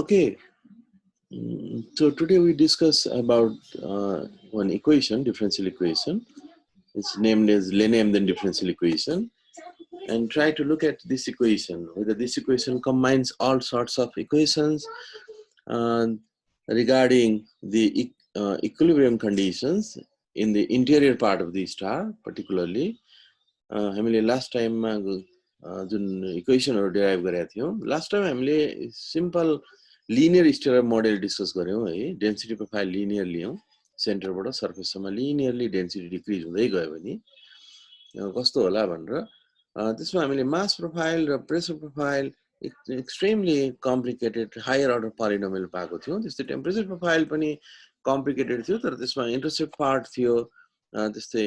Okay. So today we discuss about one equation, differential equation. It's named as Lene-Emdan differential equation, and try to look at this equation, whether this equation combines all sorts of equations regarding the equilibrium conditions in the interior part of the star, particularly. हामीले last time जुन इक्वेसनहरु derive गरेका थियौं, last time हामीले simple linear stellar model discuss गर्यौं है, density profile linear लियौं, सेन्टरबाट सर्फेससम्म लिनियरली डेन्सिटी डिक्रिज हुँदै गयो भने कस्तो होला भनेर त्यसमा हामीले मास प्रोफाइल र pressure profile extremely complicated higher order polynomial पाएको थियौं। त्यस्तै टेम्परेचर प्रोफाइल पनि कम्प्लिकेटेड थियो, तर त्यसमा इन्टरसेप्ट पार्ट थियो, त्यस्तै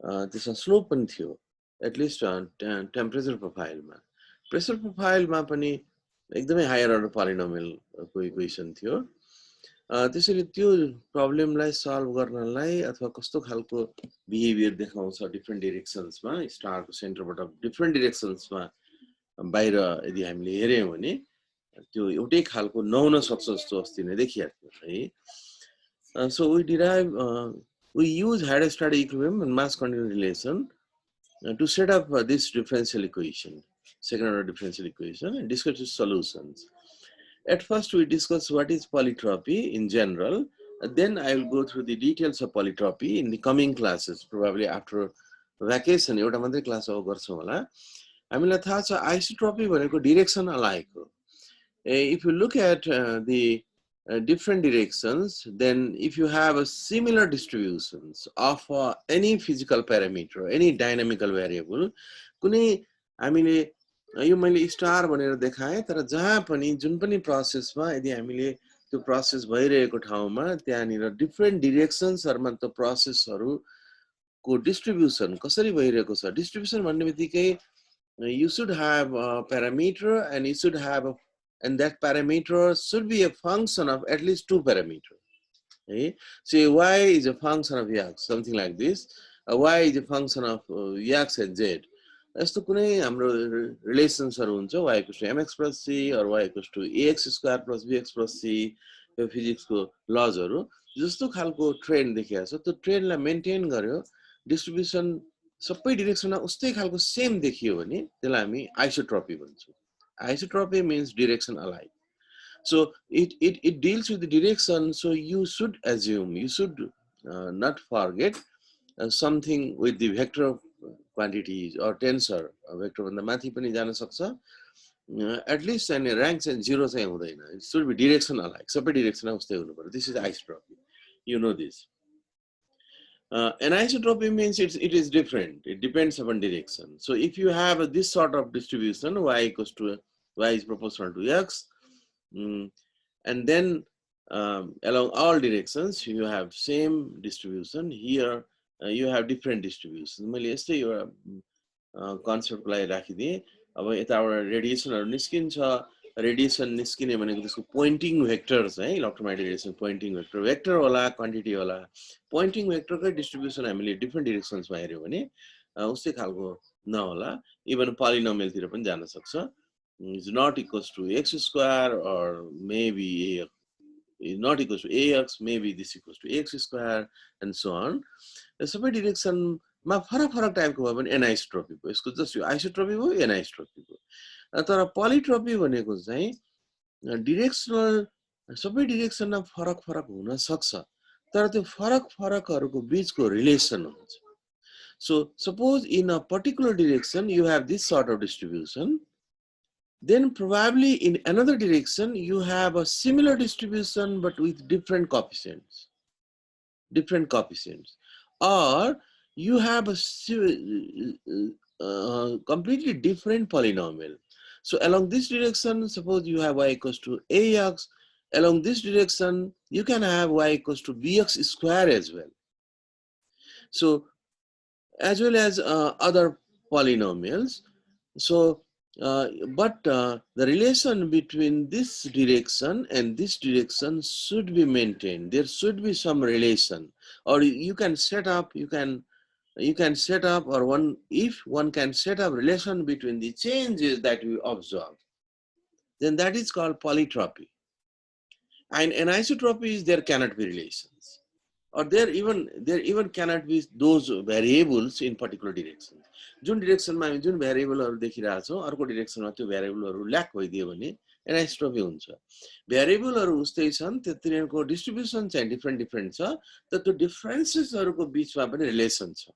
त्यसमा स्लोप पनि थियो, एटलिस्ट टेम्परेचर प्रोफाइलमा। प्रेसर प्रोफाइलमा पनि एकदमै हायर अर्डर पोलिनोमियलको इक्वेसन थियो। त्यसैले त्यो प्रब्लमलाई सल्भ गर्नलाई अथवा कस्तो खालको बिहेभियर देखाउँछ डिफरेन्ट डिरेक्सन्समा, स्टारको सेन्टरबाट डिफरेन्ट डिरेक्सन्समा बाहिर यदि हामीले हेर्यौं भने त्यो एउटै खालको नहुन सक्छ जस्तो अस्ति नै देखिएको है। So we use hydrostatic equilibrium and mass continuity relation to set up this differential equation, second order differential equation, and discuss its solutions. At first we discuss what is polytropy in general, then I will go through the details of polytropy in the coming classes, probably after vacation. एउटा मात्रै class अब गर्छौं होला। हामीलाई थाहा छ isotropy भनेको direction alike हो। If you look at the different directions, then if you have a similar distributions of any physical parameter, any dynamical variable, कुनै हामीले यो मैले स्टार भनेर देखाएँ, तर जहाँ पनि जुन पनि प्रोसेसमा यदि हामीले त्यो प्रोसेस भइरहेको ठाउँमा त्यहाँनिर डिफरेन्ट डिरेक्सन्सहरुमा त्यो प्रोसेसहरुको डिस्ट्रिब्युसन कसरी भइरहेको छ, डिस्ट्रिब्युसन भन्ने बित्तिकै you should have a parameter and you should have and that parameter should be a function of at least two parameters. Okay? Say y is a function of x, something like this. Y is a function of x and z. यस्तो कुनै हाम्रो रिलेसन्सहरु हुन्छ, y equals to mx plus c or y equals to ax square plus bx plus c, यो फिजिक्सको लजहरु जस्तो खालको trend देखिएको छ, त्यो ट्रेन्डलाई मेन्टेन गर्यो, डिस्ट्रिब्युसन सबै डिरेक्सनमा उस्तै खालको सेम देखियो भने त्यसलाई हामी isotropy भन्छौं। Isotropy means direction alike. So it deals with the direction, so you should assume, you should not forget something with the vector quantities or tensor vector भन्दा माथि पनि जान सक्छ, at least and rank चाहिँ 0 चाहिँ हुँदैन, it should be direction alike, सबै डिरेक्सनमा उस्तै हुनु पर्यो. This is isotropy, you know this. Anisotropy means it is different, it depends upon direction. So if you have this sort of distribution, y is proportional to x, and then along all directions you have same distribution, here you have different distributions. मैले यस्तै एउटा कन्सेप्टलाई राखिदिए, अब यताबाट रेडिएसनहरु निस्किन्छ, radiation निस्किने भनेको त्यसको pointing vectors है, electromagnetic radiation pointing vector, vector होला क्वान्टिटी होला, पोइन्टिङ भेक्टरकै डिस्ट्रिब्युसन हामीले डिफरेन्ट डिरेक्सन्समा हेर्यो भने उस्तै खालको नहोला, इभन पोलिनोमियलतिर पनि जान सक्छ. Is not equals to x square or maybe is not equals to ax, maybe this equals to x square and so on. सबै डिरेक्सनमा फरक टाइपको भयो भने एनाइसोट्रोपी भयो, यसको जस्ट आइसोट्रोपी भयो, एनाइसोट्रोपी भयो. तर पोलिट्रोपी भनेको चाहिँ डिरेक्सनल सबै डिरेक्सनमा फरक हुन सक्छ, तर त्यो फरकहरुको बीचको रिलेसन हुन्छ. So suppose in a particular direction you have this sort of distribution, then probably in another direction you have a similar distribution but with different coefficients, or you have a completely different polynomial. So along this direction, suppose you have y equals to ax, along this direction you can have y equals to bx square as well. So as well as other polynomials. So But the relation between this direction and this direction should be maintained. There should be some relation, or you can set up, you can set up, or if one can set up relation between the changes that we observe, then that is called polytropy. And anisotropy is there cannot be relations, or there even cannot be those variables in particular direction. जुन डिरेक्सनमा हामी जुन भ्यारिएबलहरु देखिरहेछौं अर्को डिरेक्सनमा त्यो भ्यारिएबलहरु lack भइदियो भने एनाइसोट्रोपी हुन्छ। भ्यारिएबलहरु उस्तै छन्, तिनीहरुको डिस्ट्रिब्युसन चाहिँ डिफरेन्ट छ, तर त्यो डिफरेन्सेसहरुको बीचमा पनि रिलेसन छ।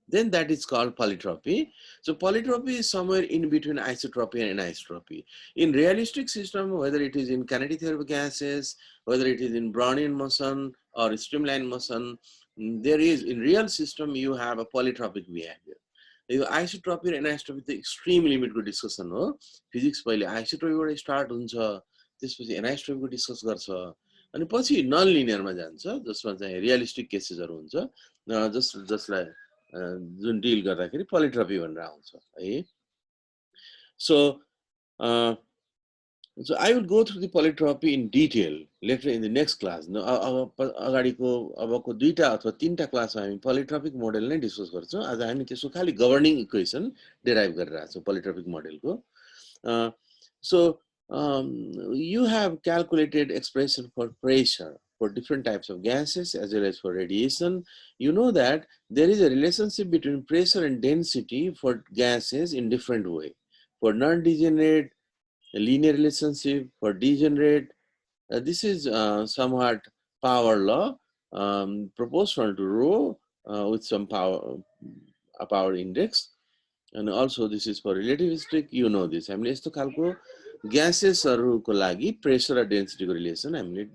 Then that is called polytropy. So polytropy is somewhere in between isotropy and anisotropy. In realistic system, whether it is in kinetic theory of gases, whether it is in Brownian motion or streamline motion, there is, in real system, you have a polytropic behavior. यो isotropy र एनाइसोट्रोपी त extreme लिमिटको discussion हो। Physics पहिले आइसोट्रोपीबाट start हुन्छ, त्यसपछि एनाइसोट्रोपीको discuss गर्छ, अनि पछि नन लिनियरमा जान्छ, जसमा चाहिँ रियलिस्टिक केसेसहरु हुन्छ, जसलाई जुन डिल गर्दाखेरि पोलिट्रोपी भनेर आउँछ है। So I will go through the polytropy in detail later in the next class. अगाडिको अबको दुईटा अथवा तीनटा क्लासमा हामी polytropic मोडल नै डिस्कस गर्छौं। आज हामी त्यसको खाली गभर्निङ इक्वेसन डेराइभ गरिरहेका छौं polytropic मोडलको। So you have calculated expression for pressure for different types of gases as well as for radiation. You know that there is a relationship between pressure and density for gases in different way. For non-degenerate, a linear relationship. For degenerate, this is somewhat power law, proportional to rho with some a power index. And also this is for relativistic, you know this. हामीले यस्तो खालको ग्यासेसहरुको लागि pressure र डेन्सिटीको relation हामीले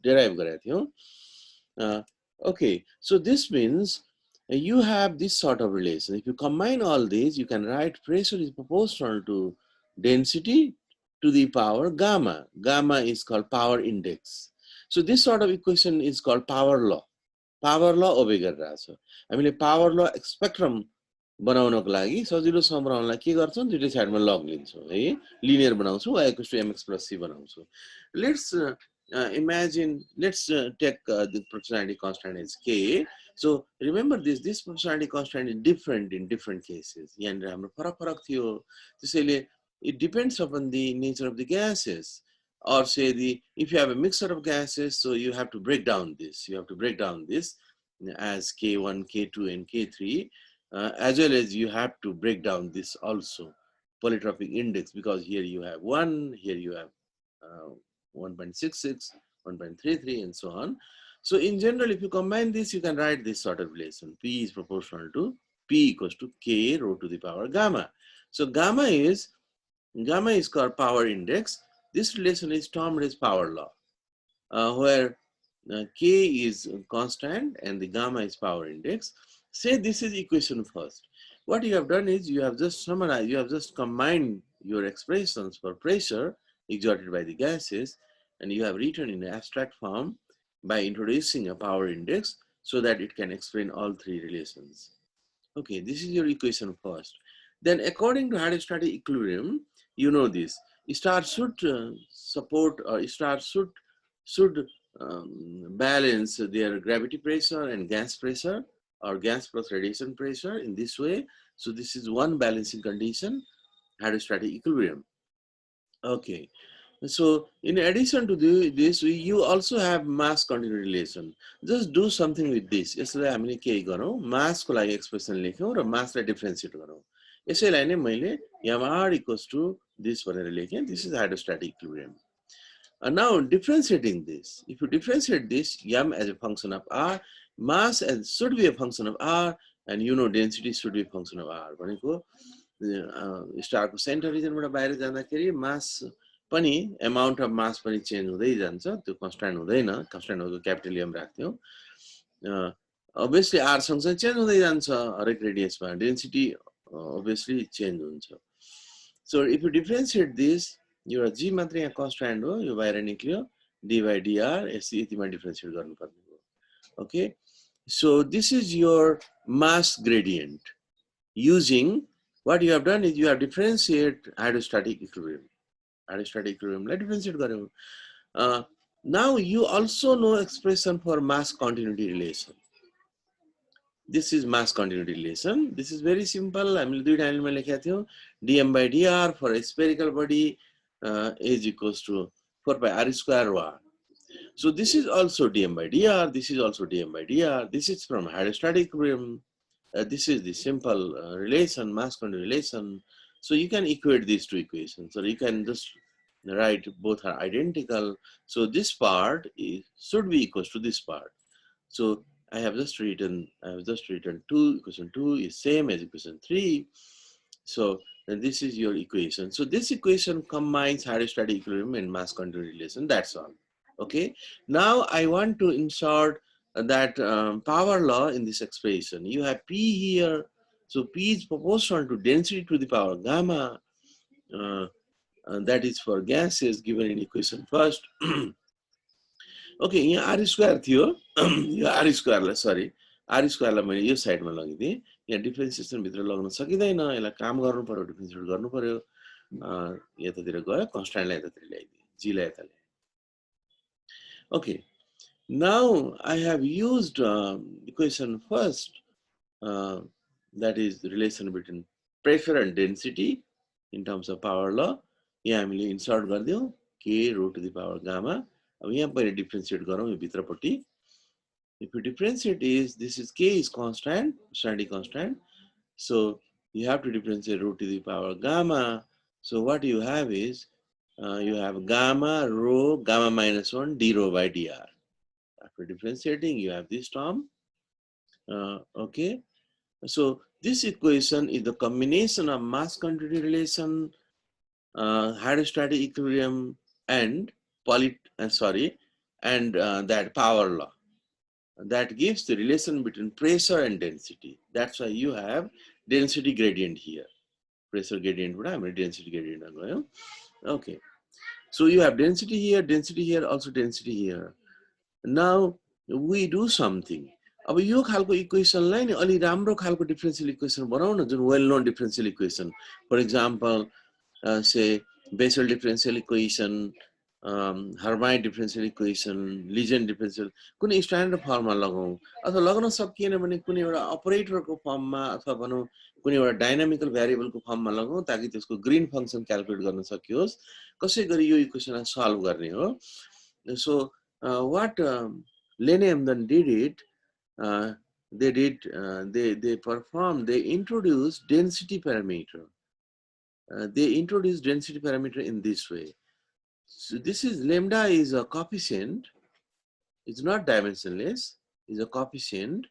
derive गरेका थियौं। Okay, so this means you have this sort of relation. If you combine all these, you can write pressure is proportional to density to the power gamma. Gamma is called power index. So this sort of equation is called power law. Power law obey गरिरहेको छ। हामीले power law spectrum बनाउनको लागि सजिलोसँग बनाउनलाई के गर्छौं, दुईटै साइडमा लग लिन्छौं है, लिनियर बनाउँछौं, y = mx + c बनाउँछौं। Let's imagine, let's take the proportionality constant as k. So remember this proportionality constant is different in different cases. यहाँनिर हाम्रो फरक थियो, त्यसैले it depends upon the nature of the gases, or say if you have a mixture of gases, so you have to break down this. You have to break down this as k1, k2, and k3, as well as you have to break down this also polytropic index, because here you have 1, here you have 1.66, 1.33, and so on. So in general, if you combine this, you can write this sort of relation. P is proportional to P = k rho to the power gamma. So gamma is called power index. This relation is termed as power law, where k is constant and the gamma is power index. Say this is equation first. What you have done is you have just summarized, you have just combined your expressions for pressure exerted by the gases, and you have written in abstract form by introducing a power index so that it can explain all three relations. Okay, this is your equation first. Then according to hydrostatic equilibrium, you know this. Star should support, or star should balance their gravity pressure and gas pressure, or gas plus radiation pressure in this way. So this is one balancing condition, hydrostatic equilibrium. Okay. So in addition to this, you also have mass continuity relation. Just do something with this. यसलाई हामीले के गरौँ, mass को लागि expression लेख्यौं र mass लाई differentiate गरौँ। यसैलाई नै मैले m r = this भनेर लेखेँ. This is hydrostatic equilibrium. And now differentiating this, if you differentiate this, m as a function of r, mass should be a function of r, and you know density should be a function of r. भनेको star को centre रिजनबाट बाहिर जाँदाखेरि मास पनि, amount of mass पनि change हुँदै जान्छ, त्यो constant हुँदैन, कन्स्ट्यान्ट हो क्यापिटल एम राख्थ्यौं। obviously r सँगसँगै चेन्ज हुँदै जान्छ हरेक रेडियसमा, डेन्सिटी obviously चेन्ज हुन्छ। So if you differentiate this, your g मात्र यहाँ कन्स्ट्यान्ट हो, यो बाहिर निक्ल्यो, d/dr यतिमा डिफरेन्शिएट गर्नुपर्ने हो। Okay, so this is your mass gradient using what you have done is you have differentiate hydrostatic equilibrium. Hydrostatic equilibrium, let differentiate garyo. Now you also know expression for mass continuity relation. This is mass continuity relation. This is very simple. I will do it. dm by dr for a spherical body is equals to 4 pi r square rho. So this is also dm by dr. This is also dm by dr. This is from hydrostatic equilibrium. This is the simple relation, mass continuity relation. So you can equate these two equations. So you can just write both are identical. So this part should be equals to this part. So I have just written 2, equation 2 is same as equation 3. So and this is your equation. So this equation combines hydrostatic equilibrium and mass continuity relation. That's all. Okay. Now I want to insert that power law in this expression. You have P here. So P is proportional to density to the power gamma. That is for gases given in equation first. Okay, यहाँ are square थियो यो are स्क्वायरलाई sorry are स्क्वायरलाई मैले यो साइडमा लगिदिएँ यहाँ differentiation भित्र लाग्न सकिँदैन यसलाई काम गर्नु पर्यो डिफ्रेन्सिएट गर्नु पर्यो यतातिर गयो कन्स्ट्यान्टलाई यतातिर ल्याइदिएँ जीलाई यता ल्याएँ okay now I have used equation first that is the relation between pressure and density in terms of power law यहाँ हामीले insert गर्दियौं k rho to the power gamma अब यहाँ पहिले डिफ्रेन्सिएट गरौँ यो भित्रपट्टि if you differentiate is this is k is constant standard constant so you have to differentiate root to the power gamma so what you have is you have gamma rho gamma minus 1 d rho by dr after differentiating you have this term okay so this equation is the combination of mass continuity relation hydrostatic equilibrium and that power law that gives the relation between pressure and density. That's why you have density gradient here. Pressure gradient, but I'm a density gradient. Okay. So you have density here, also density here. Now we do something. अब यो खालको इक्वेसनलाई नि अलि राम्रो खालको differential equation बनाउन जुन well known differential equation for example say Bessel differential equation, Hermite differential equation, Lejeune differential, कुनै स्ट्यान्डर्ड फर्ममा लगाऊ अथवा लगाउन सकिएन भने कुनै एउटा अपरेटरको फर्ममा अथवा भनौं कुनै एउटा डायनामिकल भेरिएबलको फर्ममा लगाऊ ताकि त्यसको ग्रीन फंक्सन क्याल्कुलेट गर्न सकियोस् कसै गरी यो इक्वेसनलाई सल्भ गर्ने हो so what Lene Emdan did it they introduced density parameter they introduce density parameter in this way. So this is lambda is a coefficient. It's not dimensionless. It's a coefficient,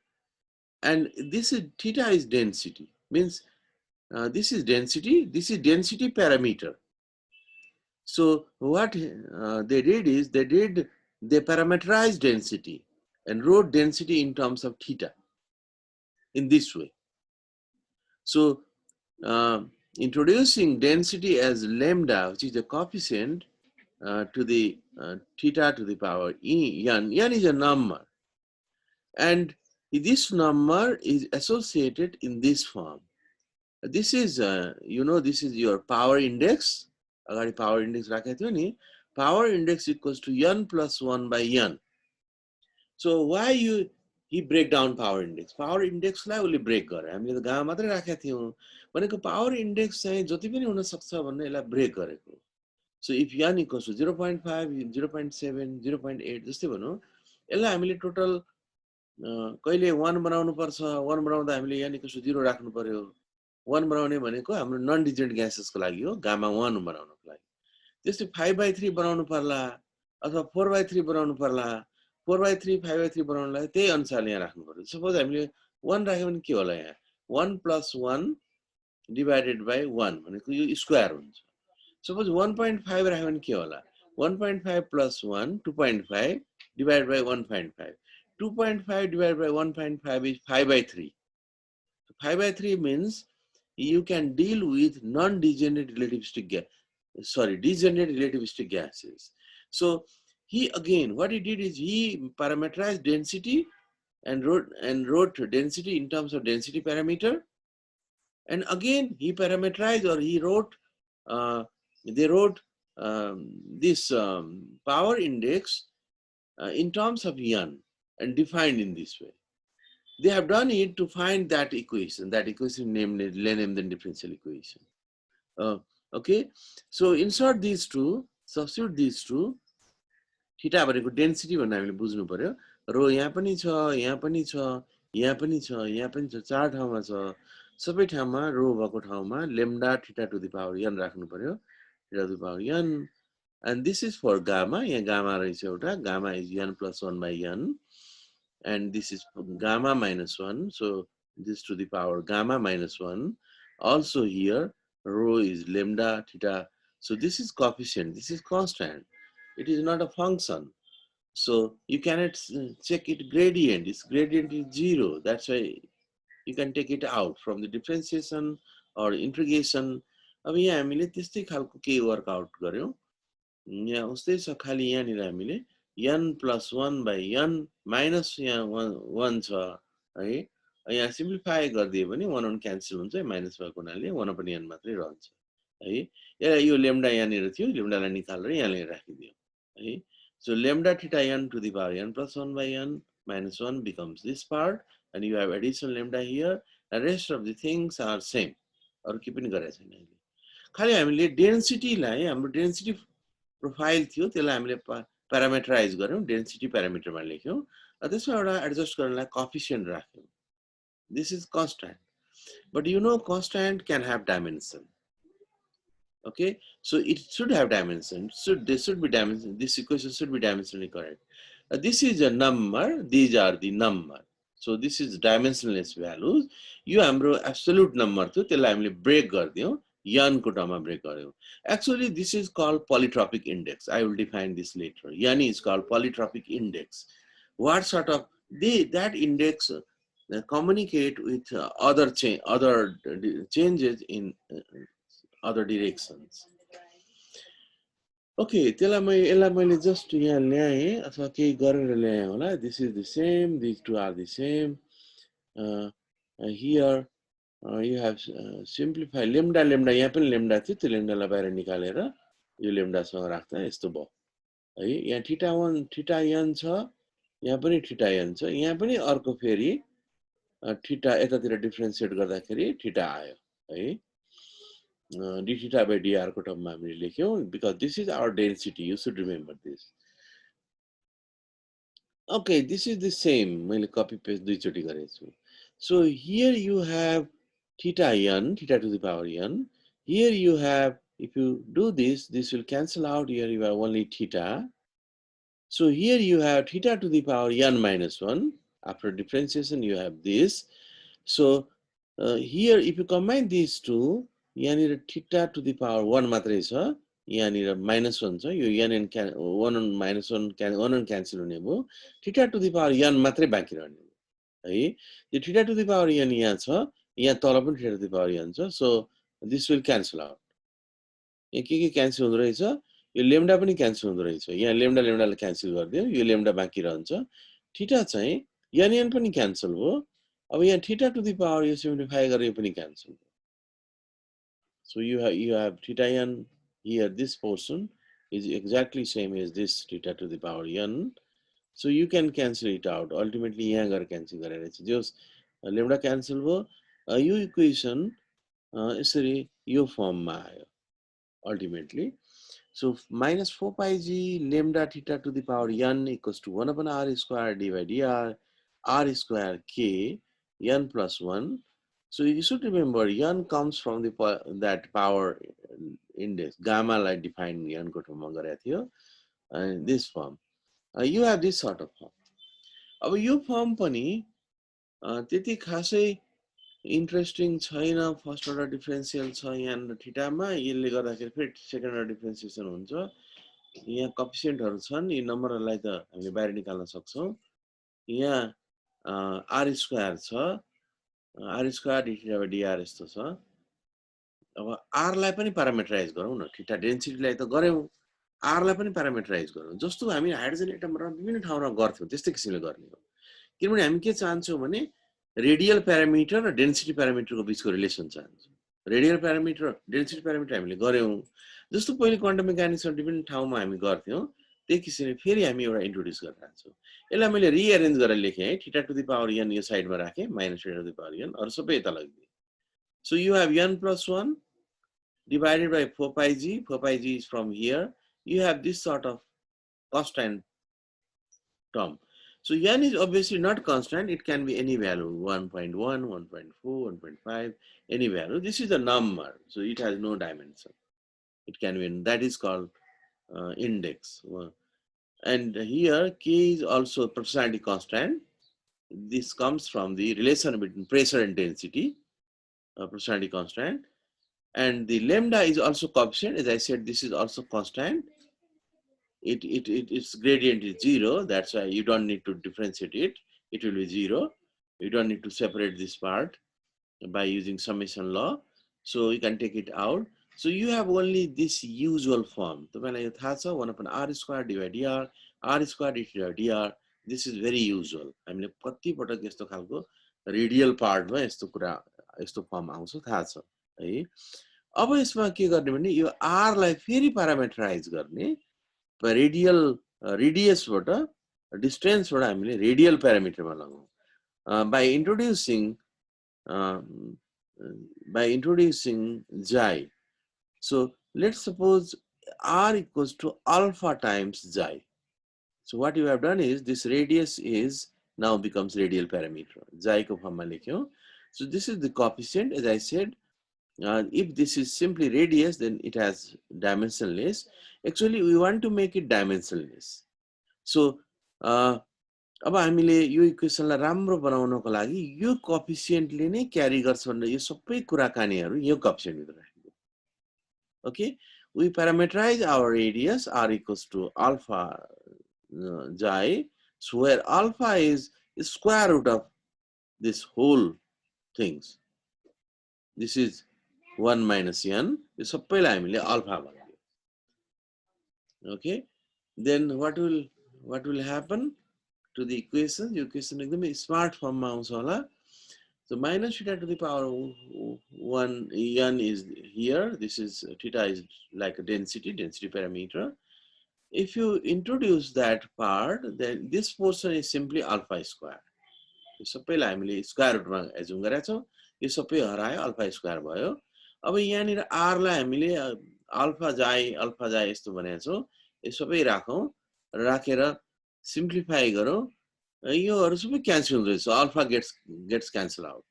and this is theta is density. Means this is density. This is density parameter. So what they did is they parameterized density and wrote density in terms of theta in this way. So introducing density as lambda, which is a coefficient to the theta to the power n. N is a number, and this number is associated in this form. This is this is your power index. अगाडि power index राखेको थियो नि. Power index equals to n plus 1 by n. So why he break down power index? Power index लाई उले break गरे. हामीले त gamma मात्रै राखेको थियौं. भनेको power index चाहिँ जति पनि हुन सक्छ भन्ने यसलाई break गरेको. So if n equals to 0.5, 0.7, 0.8 जस्तै भनौं यसलाई हामीले टोटल कहिले 1 बनाउनु पर्छ 1 बनाउँदा हामीले n equals to 0 राख्नु पर्यो 1 बनाउने भनेको हाम्रो नन डिजेनेरेट ग्यासेसको लागि हो गामा 1 बनाउनको लागि त्यस्तै 5/3 बनाउनु पर्ला अथवा 4/3 बनाउनु पर्ला 4/3 5/3 बनाउनलाई त्यही अनुसारले यहाँ राख्नु पर्यो सपोज हामीले 1 राख्यो भने के होला यहाँ 1 + 1 divided by 1 भनेको यो स्क्वायर हुन्छ सपोज 1.5 राख्यो भने के होला 1.5 + 1 2.5 divided by 1.5 2.5 divided by 1.5 is 5/3 so 5/3 means you can deal with non-degenerate relativistic degenerate relativistic gases. So he again what he did is he parameterized density and wrote density in terms of density parameter And again, he parameterized, or he wrote, they wrote this power index in terms of Yan and defined in this way. They have done it to find that equation named Lene-Emdan differential equation. Okay, so insert these two, substitute these two. Theta भनेको density भन्ने हामीले बुझ्नु पर्यो रो यहाँ पनि छ यहाँ पनि छ यहाँ पनि छ यहाँ पनि छ चार ठाउँमा छ सबै ठाउँमा रो भएको ठाउँमा lambda theta to the power n राख्नु पर्यो theta to the power n and this is for gamma यहाँ gamma रहेछ एउटा gamma is n plus 1 by n and this is gamma minus 1 so this to the power gamma minus 1 also here rho is lambda theta so this is coefficient this is constant it is not a function so you cannot check it gradient its gradient is 0 that's why you can take it out from the differentiation or integration अब यहाँ हामीले त्यस्तै खालको के workout गर्यौं यहाँ उस्तै छ खाली यहाँ नि हामीले n plus 1 by n minus यहाँ 1 छ है यहाँ सिम्प्लिफाई गर्दिए पनि 1 क्यान्सल हुन्छ माइनस भएको हुनाले 1 पनि n मात्रै रहन्छ है यो लेम्डा यहाँ निर थियो लेम्डालाई निकालेर यहाँ ल्याएर राखिदियो है so lambda theta n to the power n plus 1 by n minus 1 becomes this part and you have additional lambda here the rest of the things are same अरु के पनि गरेको छैन अहिले खाली हामीले डेन्सिटी लाई हाम्रो डेन्सिटी प्रोफाइल थियो त्यसलाई हामीले प्यारामिटराइज गर्यौं डेन्सिटी प्यारामिटरमा लेख्यौं त्यसमा एउटा एडजस्ट गर्नलाई coefficient राख्यौं this is constant but you know constant can have dimension okay so it should have dimension this should be dimension this equation should be dimensionally correct this is a number these are the number so this is dimensionless values यो हाम्रो absolute number थियो त्यसलाई हामीले brake गर्दियौं n को टर्ममा brake गर्यौं actually this is called polytropic index I will define this later n is called polytropic index what sort of that index communicate with other changes in other directions okay त्यसलाई मैले just यहाँ ल्याए अथवा केही गरेर ल्याए होला this is the same these two are the same here you have simplified lambda यहाँ पनि lambda थियो त्यो lambdaलाई बाहिर निकालेर यो lambda सँग राख्दा यस्तो भयो है यहाँ थीटा 1 थीटा n छ यहाँ पनि थीटा n छ यहाँ पनि अर्को फेरि थीटा यतातिर डिफरेन्शिएट गर्दाखेरि थीटा आयो है d theta by dr को टर्ममा हामीले लेख्यौं because this is our density you should remember this okay this is the same मैले कपी पेस्ट दुई चोटी गरेको छु so here you have theta n theta to the power n here you have if you do this will cancel out here you have only theta so here you have theta to the power n minus 1 after differentiation you have this so here if you combine these two यहाँनिर theta to the power 1 मात्रै छ यहाँनिर minus 1 छ यो n n 1 on minus 1 cancel हुने भयो theta to the power n मात्रै बाँकी रहने भयो है यो theta to the power n यहाँ छ यहाँ तल पनि theta to the power n छ so this will cancel out यहाँ के क्यान्सल हुँदै रहेछ यो लेम्डा पनि क्यान्सल हुँदै रहेछ यहाँ लेम्डाले क्यान्सल गरिदियो यो लेम्डा बाँकी रहन्छ थीटा चाहिँ n पनि क्यान्सल भयो अब यहाँ थीटा टु द पावर यो सिम्प्लिफाई गरेर पनि क्यान्सल भयो so you have theta n here this portion is exactly same as this theta to the power n so you can cancel it out ultimately यहाँ गएर cancel गरेर चाहिँ जस lambda cancel भयो यो इक्वेसन यसरी यो फर्ममा आयो ultimately so minus 4 pi g lambda theta to the power n equals to 1 upon r square d by dr r square k n plus 1 so you should remember n comes from the that power index gamma like defined n को टर्ममा गरेको थियो and this form you have this sort of form अब यो form पनि त्यति खासै interesting छैन first order differential छ यहाँ थीटामा यसले गर्दाखेरि फेरि सेकेन्ड अर्डर डिफरेन्सिएसन हुन्छ यहाँ कोएफिसिएन्टहरु छन् यी नम्बरहरुलाई त हामीले बाहिर निकाल्न सक्छौं यहाँ r स्क्वायर छ r square d theta by dr यस्तो छ अब r लाई पनि प्यारामिटराइज गरौँ न थीटा डेन्सिटी लाई त गर्यौं r लाई पनि प्यारामिटराइज गरौँ जस्तो हामी हाइड्रोजन एटमहरु विभिन्न ठाउँमा गर्थ्यौं त्यस्तै किसिमले गर्ने हो किनभने हामी के चाहन्छौं भने रेडियल प्यारामिटर र डेन्सिटी प्यारामिटरको बीचको रिलेसन चाहन्छु। रेडियल प्यारामिटर डेन्सिटी प्यारामिटर हामीले गर्यौं, जस्तो पहिले क्वान्टम मेकानिक्समा विभिन्न ठाउँमा हामी गर्थ्यौं, त्यही किसिमले फेरि हामी एउटा इन्ट्रोड्युस गरिरहेको छौँ। यसलाई मैले रिएरेन्ज गरेर लेखेँ है, theta to the power n यो साइडमा राखेँ, minus theta to the power n, अरु सबै यता लगिदिएँ। So you have n plus 1 divided by 4 pi g, 4 pi g is from here. You have this sort of constant term. So n is obviously not constant, it can be any value, 1.1, 1.4, 1.5, any value. This is a number, so it has no dimension. It can be, that is called index. And here k is also proportionality constant. This comes from the relation between pressure and density, proportionality constant. And the lambda is also coefficient. As I said, this is also constant. Its gradient is 0. That's why you don't need to differentiate it. It will be 0. You don't need to separate this part by using summation law. So you can take it out. So you have only this usual form. So when I 1 upon r square divided dr, r square divided dr. This is very usual. I mean, कति पटक यस्तो खालको radial पार्टमा यस्तो कुरा यस्तो form आउँछ थाहा छ है। अब यसमा के गर्ने भने यो r लाई फेरि प्यारामिटराइज गर्ने, रेडियल रेडियसबाट डिस्टेन्सबाट हामीले रेडियल प्यारामिटरमा लगाउँ by introducing xi. So let's suppose r equals to alpha times xi. So what you have done is this radius is now becomes radial parameter. Xi ko form ma lekhyau. So this is the coefficient. As I said, if this is simply radius, then it has dimensionless. Actually, we want to make it dimensionless. So अब हामीले यो इक्वेसनलाई राम्रो बनाउनको लागि यो कोएफिसिएन्टले नै क्यारी गर्छ भनेर यो सबै कुराकानीहरु यो कोएफिसिएन्ट भित्र राख्दियौ। Okay, we parameterize our radius r equals to alpha xi, so where alpha is square root of this whole things. This is 1 minus n. यो सबैलाई हामीले alpha भनिदियौ। Okay, then what will happen to the equation? The equation एकदमै smart form मा आउँछ होला। So minus theta to the power 1 n is here. This is theta is like a density parameter. If you introduce that part, then this portion is simply alpha square. यो सबैलाई हामीले square रुटमा assume गरेका छौं। यो सबै हरायो, alpha square भयो। अब यहाँनिर r लाई हामीले अल्फा जाई यस्तो भनेका छौं। यो सबै राखौं, राखेर सिम्प्लिफाई गरौं। योहरु सबै क्यान्सल हुँदैछ, अल्फा गेट्स क्यान्सल आउट।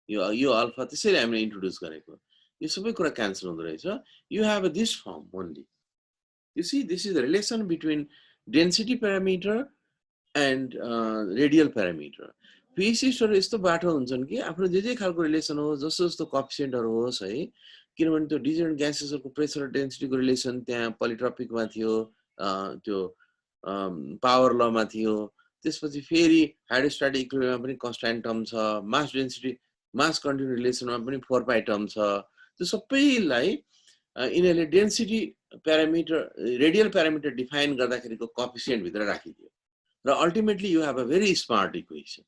यो अल्फा त्यसैले हामीले इन्ट्रोड्युस गरेको, यो सबै कुरा क्यान्सल हुँदै रहेछ। You have this form only. You see, this is the relation between density parameter and radial parameter. फिजिक्सहरु यस्तो बाटो हुन्छन् कि आफ्नो जे खालको रिलेसन हो, जस्तो कोएफिसिएन्टहरु होस् है, किनभने त्यो डिजर्ट ग्यासेसहरुको प्रेसर र डेन्सिटीको रिलेसन त्यहाँ पोलिट्रोपिकमा थियो, त्यो पावर लमा थियो। त्यसपछि फेरि हाइड्रोस्ट्याटिक इक्विलिब्रियममा पनि कन्स्ट्यान्ट टर्म छ, मास डेन्सिटी मास कन्टिन्युटी रिलेसनमा पनि 4 पाइ टर्म छ। त्यो सबैलाई यिनीहरुले density parameter radial parameter define गर्दाखेरिको कोएफिसिएन्ट भित्र राखिदियो र ultimately you have a very smart equation.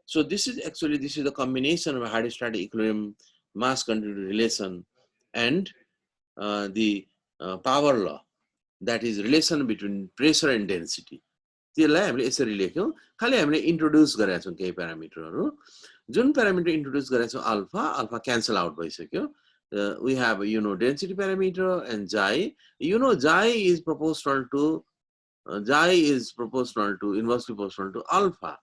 So this is the combination of hydrostatic equilibrium, mass continuity relation, and the power law, that is relation between pressure and density. त्यसलाई हामीले यसरी लेख्यौं, खाली हामीले introduce गरेका छौं केही प्यारामिटरहरु। जुन प्यारामिटर इन्ट्रोड्युस गरेका छौं अल्फा क्यान्सल आउट भइसक्यो। We have density parameter and xi. Xi is proportional to inversely proportional to alpha.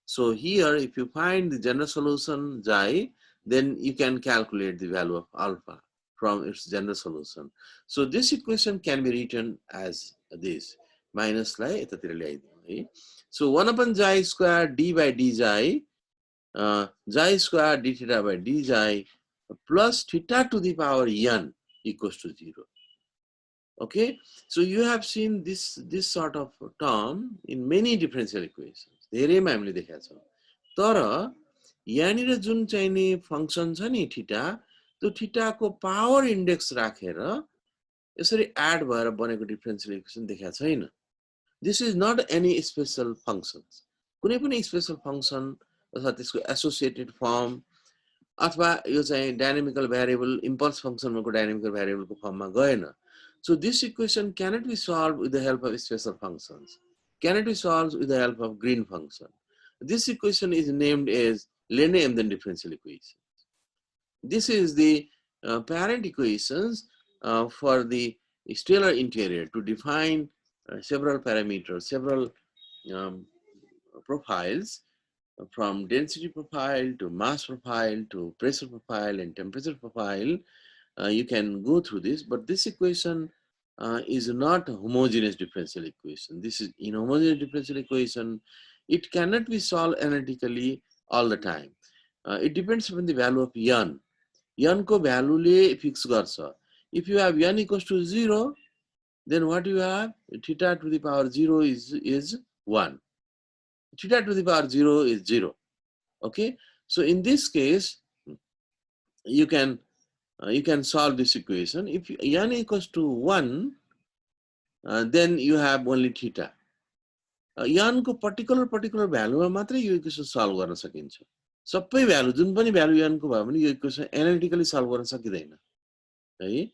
So here, if you find the general solution xi, then you can calculate the value of alpha from its general solution. So this equation can be written as this, minus lai yataतिर ल्याइदियौ है। So 1 upon xi square d by d xi, xi square d theta by d xi plus theta to the power n equals to 0. Okay, so you have seen this sort of term in many differential equations. धेरैमा हामीले देखेका छौं। तर यहाँनिर जुन चाहिने function छ नि थीटा, त्यो थीटाको पावर इन्डेक्स राखेर यसरी एड भएर बनेको डिफरेन्शियल इक्वेसन देखेका छैन। This is not any special functions. कुनै पनि स्पेशल फंक्सन अथवा त्यसको एसोसिएटेड फर्म अथवा यो चाहिँ डायनामिकल भेरिएबल इम्पल्स फंक्सनको डायनामिकल भेरिएबलको फर्ममा गएन. So this equation cannot be solved with the help of special functions, cannot be solved with the help of green function. This equation is named as Lene-Emdan differential equation. This is the parent equations for the stellar interior to define several parameters, several profiles, from density profile to mass profile to pressure profile and temperature profile. You can go through this, but this equation is not a homogeneous differential equation. This is inhomogeneous differential equation. It cannot be solved analytically all the time. It depends upon the value of n. N ko value le fix garcha. If you have n equals to 0, then what you have? Theta to the power 0 is 1. Theta to the power 0 is 0. Okay, so in this case, you can solve this equation. If n equals to 1, then you have only theta. n को particular value मा मात्रै यो equation solve गर्न सकिन्छ. सबै value जुन पनि value n को भयो भने यो इक्वेसन एनालिटिकली सल्भ गर्न सकिदैन है.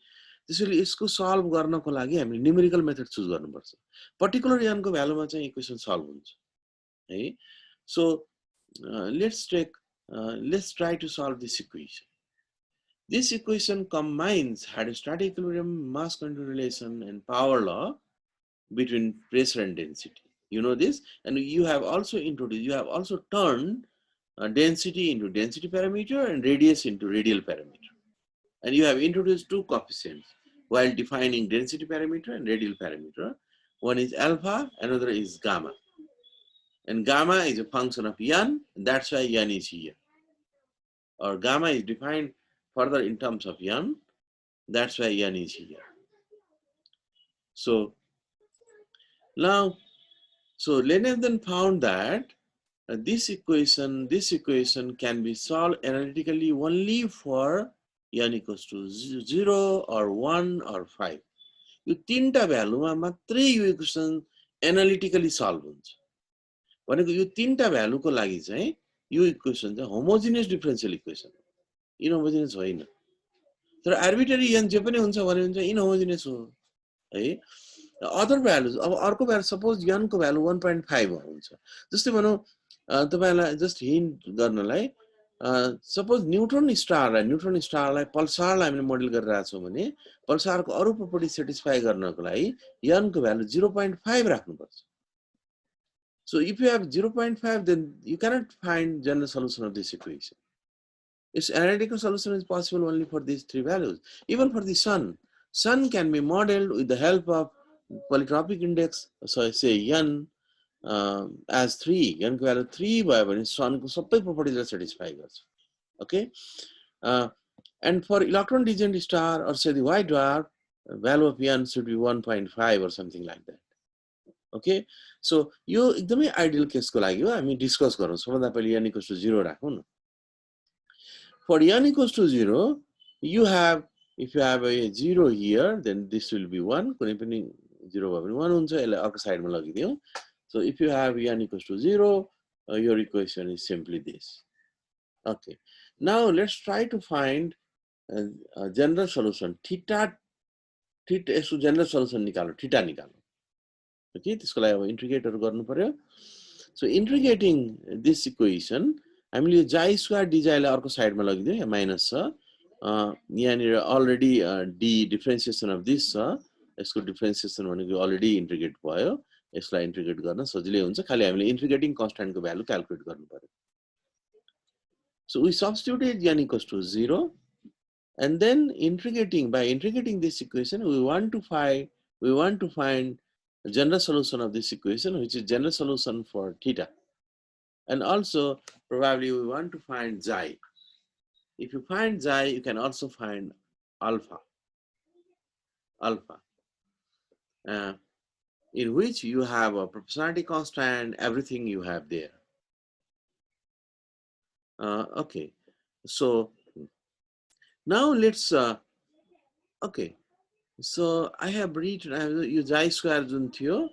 त्यसैले यसको सल्भ गर्नको लागि हामीले न्यूमेरिकल मेथड चुज गर्नुपर्छ. पर्टिकुलर n को भ्यालुमा चाहिँ इक्वेसन सल्भ हुन्छ है. So let's try to solve this equation. This equation combines hydrostatic equilibrium, mass quantity relation, and power law between pressure and density. You know this, and you have also introduced, you have also turned density into density parameter and radius into radial parameter. And you have introduced two coefficients while defining density parameter and radial parameter. One is alpha, another is gamma. And gamma is a function of n, and that's why n is here. Or gamma is defined further in terms of n, that's why n is here. So now, Lene then found that this equation can be solved analytically only for n equals to 0 or 1 or 5. यो तीनटा भ्यालुमा मात्रै यो equation analytically solve हुन्छ. भनेको यो तीनटा भ्यालुको लागि चाहिँ यो इक्वेसन चाहिँ होमोजिनियस डिफरेन्शियल इक्वेसन, इनहोमोजिनियस होइन. तर आर्बिट्रेरी n जे पनि हुन्छ भने हुन्छ इनहोमोजिनियस हो है. अदर भ्यालुज, अब अर्को भ्यालु सपोज n को भ्यालु 1.5 हुन्छ. जस्तै भनौं तपाईलाई जस्ट हिन्ट गर्नलाई, सपोज न्यूट्रन स्टारलाई पल्सारलाई हामीले मोडल गरिरहेका छौं भने पल्सारको अरु प्रपर्टी सेटिस्फाई गर्नको लागि n को भ्यालु 0.5 राख्नुपर्छ. So if you have 0.5, then you cannot find general solution of this equation. Its analytical solution is possible only for these three values. Even for the sun can be modeled with the help of polytropic index, so say n as 3, n को value 3 भयो भने sun को सबै properties satisfy गर्छ. Okay, and for electron degenerate star or say the white dwarf, value of n should be 1.5 or something like that. Okay, so यो एकदमै ideal केसको लागि हो, हामी डिस्कस गरौँ. सबभन्दा पहिले n equals to 0 राखौं न. For n equals to 0, you have, if you have a 0 here, then this will be 1. कुनै पनि 0 भयो भने 1 हुन्छ. यसलाई अर्को साइडमा लगिदियौ. So if you have n equals to 0, your equation is simply this. Okay, now let's try to find a general solution. Theta यसको general solution निकाल्नु, theta निकाल्नु. Okay, त्यसको लागि अब इन्टिग्रेटहरु गर्नु पर्यो. So integrating this equation, हामीले j स्क्वायर dj लाई अर्को साइडमा लगिदियौ. यहाँ माइनस छ. यहाँनिर already d differentiation of this छ. यसको डिफरेन्सिएसन भनेको अलरेडी इन्टिग्रेट भयो. यसलाई इन्टिग्रेट गर्न सजिलै हुन्छ. खाली हामीले इन्टिग्रेटिङ कन्स्ट्यान्टको भ्यालु क्याल्कुलेट गर्नु पर्यो. So we substituted n equals to 0, and then by integrating this equation, we want to find a general solution of this equation, which is general solution for theta. And also probably we want to find xi. If you find xi, you can also find alpha, in which you have a proportionality constant, everything you have there. Okay, so now let's okay, so I have written यो xi square जुन थियो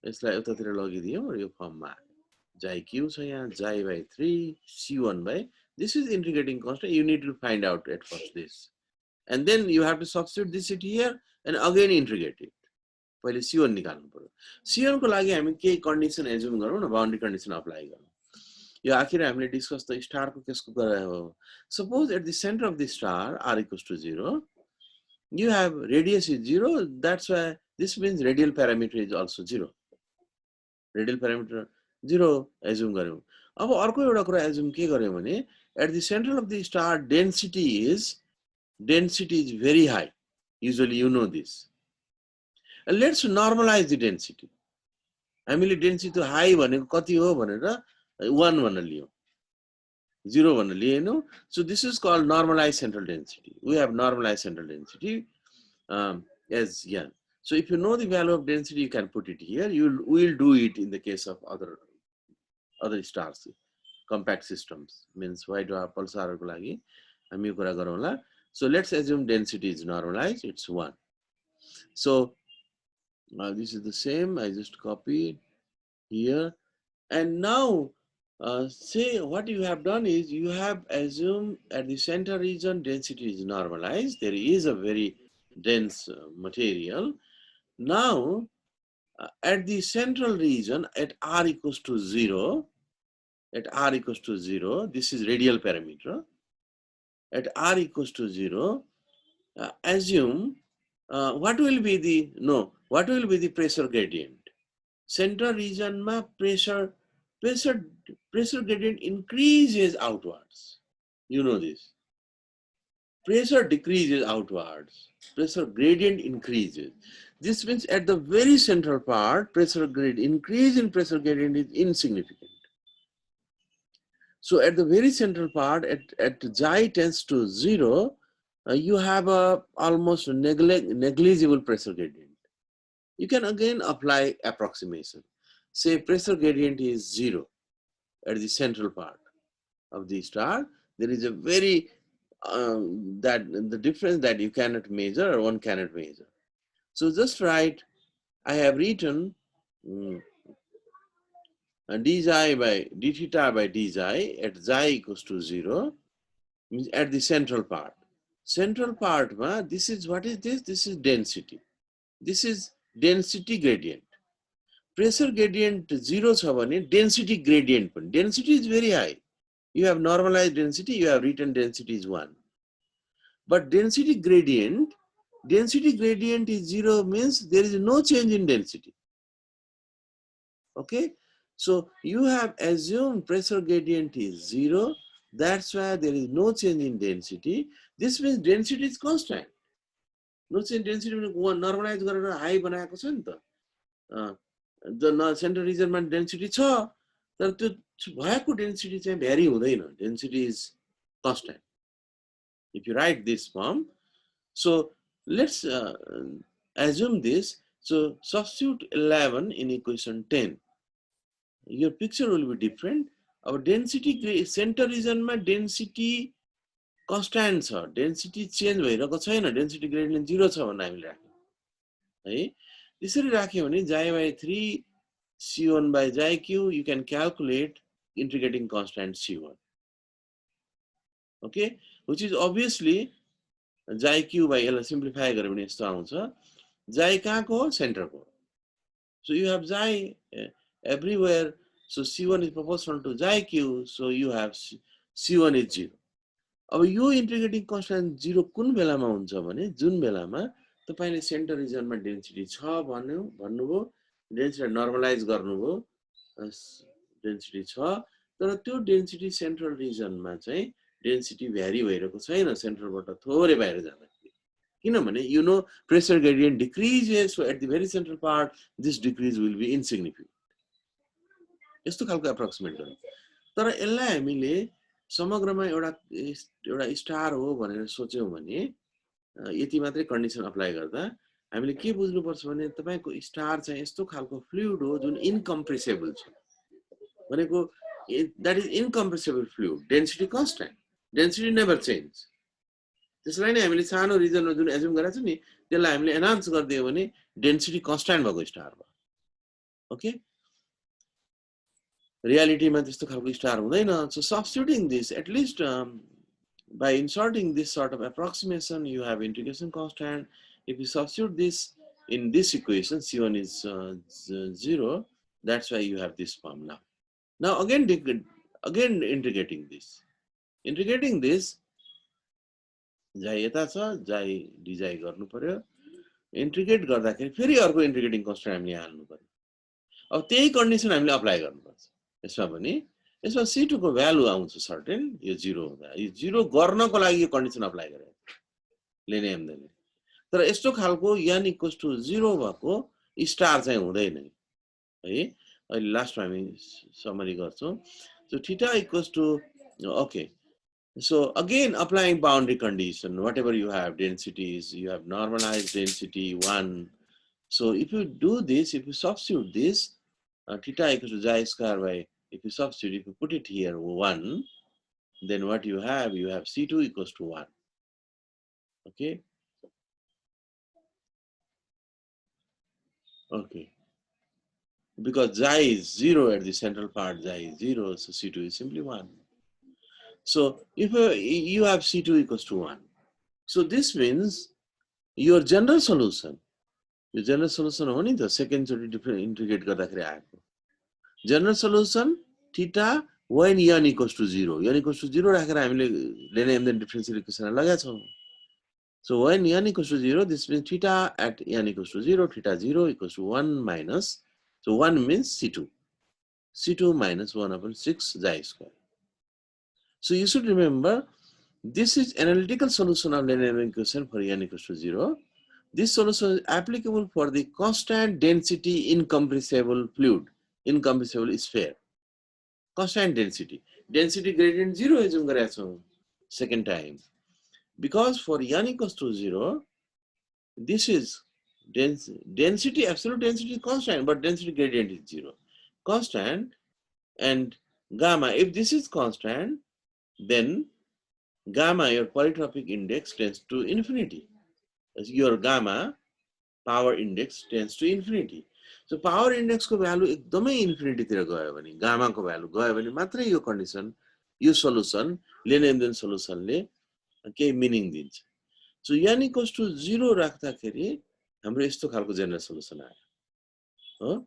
यसलाई उतातिर लगिदियौ र यो फर्ममा. Xi q छ यहाँ, xi by 3, c1 by, this is integrating constant. You need to find out at first this. And then you have to substitute this here and again integrate it. पहिले c1 निकाल्नु पर्यो. c1 को लागि हामी केही condition assume गरौँ न, boundary condition apply गरौँ. यो आखिर हामीले डिस्कस त स्टार को केसको गरायो हो. Suppose at the center of the star r equals to 0, you have radius is 0, that's why this means radial parameter is also 0. Radial parameter 0 assume गर्यौं. अब अर्को एउटा कुरा assume के गर्यौं भने at the center of the star density is very high. Usually you know this. And let's normalize the density. हामीले density high भनेको कति हो भनेर 1 भनेर लियौं. 0 भनेर लिएनौं. So this is called normalized central density. We have normalized central density as n. So if you know the value of density, you can put it here. We will do it in the case of other stars, compact systems. Means why do have pulsar ko lagi hami kura garauँला. So let's assume density is normalized. It's 1. So this is the same. I just copied here, and now say what you have done is you have assumed at the center region density is normalized. There is a very dense material. Now at the central region at r equals to 0, this is radial parameter. At r equals to 0, assume what will be the pressure gradient? Center region ma pressure gradient increases outwards. You know this. Pressure decreases outwards. Pressure gradient increases. This means at the very central part, increase in pressure gradient is insignificant. So at the very central part, at xi tends to 0, you have a almost negligible pressure gradient. You can again apply approximation. Say pressure gradient is 0 at the central part of the star. There is a very the difference that you cannot measure or one cannot measure. So just write, I have written d theta by d xi at xi equals to 0, means at the central part. Central part, this is what is this? This is density. This is density gradient. Pressure gradient 0 छ भने density gradient पनि. Density is very high. You have normalized density, you have written density is 1. But density gradient is 0 means there is no change in density. Okay? So you have assumed pressure gradient is 0. That's why there is no change in density. This means density is constant. No change in density normalized गरेर high बनाएको छ नि त. The central region मा density छ, तर त्यो भएको density चाहिँ vary हुँदैन. Density is constant. If you write this form, so let's assume this. So substitute 11 in equation 10. Your picture will be different. Our density center region ma density constant छ. Density change भइरहेको छैन. Density gradient 0 छ भन्ने हामीले राख्यौं. है त्यसरी राख्यौं भने xi by 3 c1 by xi q, you can calculate integrating constant c1. Okay, which is obviously xi q by यसलाई simplify गर्यो भने यस्तो आउँछ. Xi कहाँको हो? Center को. So you have xi everywhere. So c1 is proportional to xi q. So you have c1 is 0. अब यो integrating constant 0 कुन बेलामा हुन्छ भने जुन बेलामा तपाईले सेन्टर रिजनमा डेन्सिटी छ भन्नुभयो, डेन्सिटी नर्मलाइज गर्नुभयो, डेन्सिटी छ, तर त्यो डेन्सिटी सेन्ट्रल रिजनमा चाहिँ डेन्सिटी भ्यारी भइरहेको छैन सेन्टरबाट थोरै बाहिर जाँदाखेरि. किनभने you know pressure gradient decreases, so at the very central part this decrease will be insignificant. यस्तो खालको अप्रोक्सिमेट गर्नु. तर यसलाई हामीले समग्रमा एउटा स्टार हो भनेर सोच्यौं भने यति मात्रै कन्डिसन अप्लाई गर्दा हामीले के बुझ्नु पर्छ भने तपाईको स्टार चाहिँ यस्तो खालको फ्लुइड हो जुन इनकम्प्रेसिबल छ. भनेको that is incompressible fluid, density constant, density never change. त्यसलाई नै हामीले सानो रिजनमा जुन एज्युम गरेका छौं नि त्यसलाई हामीले एनहान्स गर्दियो भने डेन्सिटी कन्स्ट्यान्ट भएको स्टार भयो. ओके, reality मा त्यस्तो खालको स्टार हुँदैन. So substituting this, at least by inserting this sort of approximation, you have integration constant. If you substitute this in this equation, C1 is 0, that's why you have this form now. Now again integrating this. Integrating this, jai यता छ, jai डिजाइ गर्नु पर्यो. Integrate गर्दाखेरि फेरि अर्को integrating constant हामीले हाल्नु पर्यो. अब त्यही कन्डिसन हामीले अप्लाई गर्नुपर्छ. यसमा पनि यसमा C2 को भ्यालु आउँछ सर्टेन, यो 0 हुँदा. यो 0 गर्नको लागि यो कन्डिसन अप्लाई गरे लेने एम्दनले. तर यस्तो खालको n इक्वल्स टु 0 भएको स्टार चाहिँ हुँदैन है. अहिले लास्टमा हामी समरी गर्छौं. So theta equals to, okay. So again applying boundary condition, whatever you have densities, you have normalized density 1. So if you do this, if you substitute this, theta equals to xi square by, if you substitute, if you put it here 1, then what you have C2 equals to 1. Okay. Okay. Because xi is 0 at the central part, xi is 0, so C2 is simply 1. So if you have C2 equals to 1, so this means your general solution, only the second integrate गर्दाखेरि आएको. General solution theta when n equals to 0. n equals to 0 राखेर हामीले Lene Emdan differential equation लगाएको छौं. So when n equals to 0, this means theta at n equals to 0, theta 0 equals to 1 minus, so 1 means C2. C2 minus 1 upon 6 xi square. So you should remember, this is analytical solution of Lene Emdan equation for n equals to 0. This solution is applicable for the constant density incompressible fluid, incompressible sphere. Constant density. Density gradient 0 is second time. Because for n equals to 0, this is density, absolute density is constant, but density gradient is 0. Constant, and gamma, if this is constant, then gamma, your polytropic index, tends to infinity. As your gamma power index tends to infinity. So power index ko value ekdamai infinity tira gayo bhane, gamma ko value gayo bhane matrai yo condition, यो solution, Lene Emdan solution ले केही meaning दिन्छ. So n equals to 0 राख्दाखेरि हाम्रो यस्तो खालको general solution आयो. हो?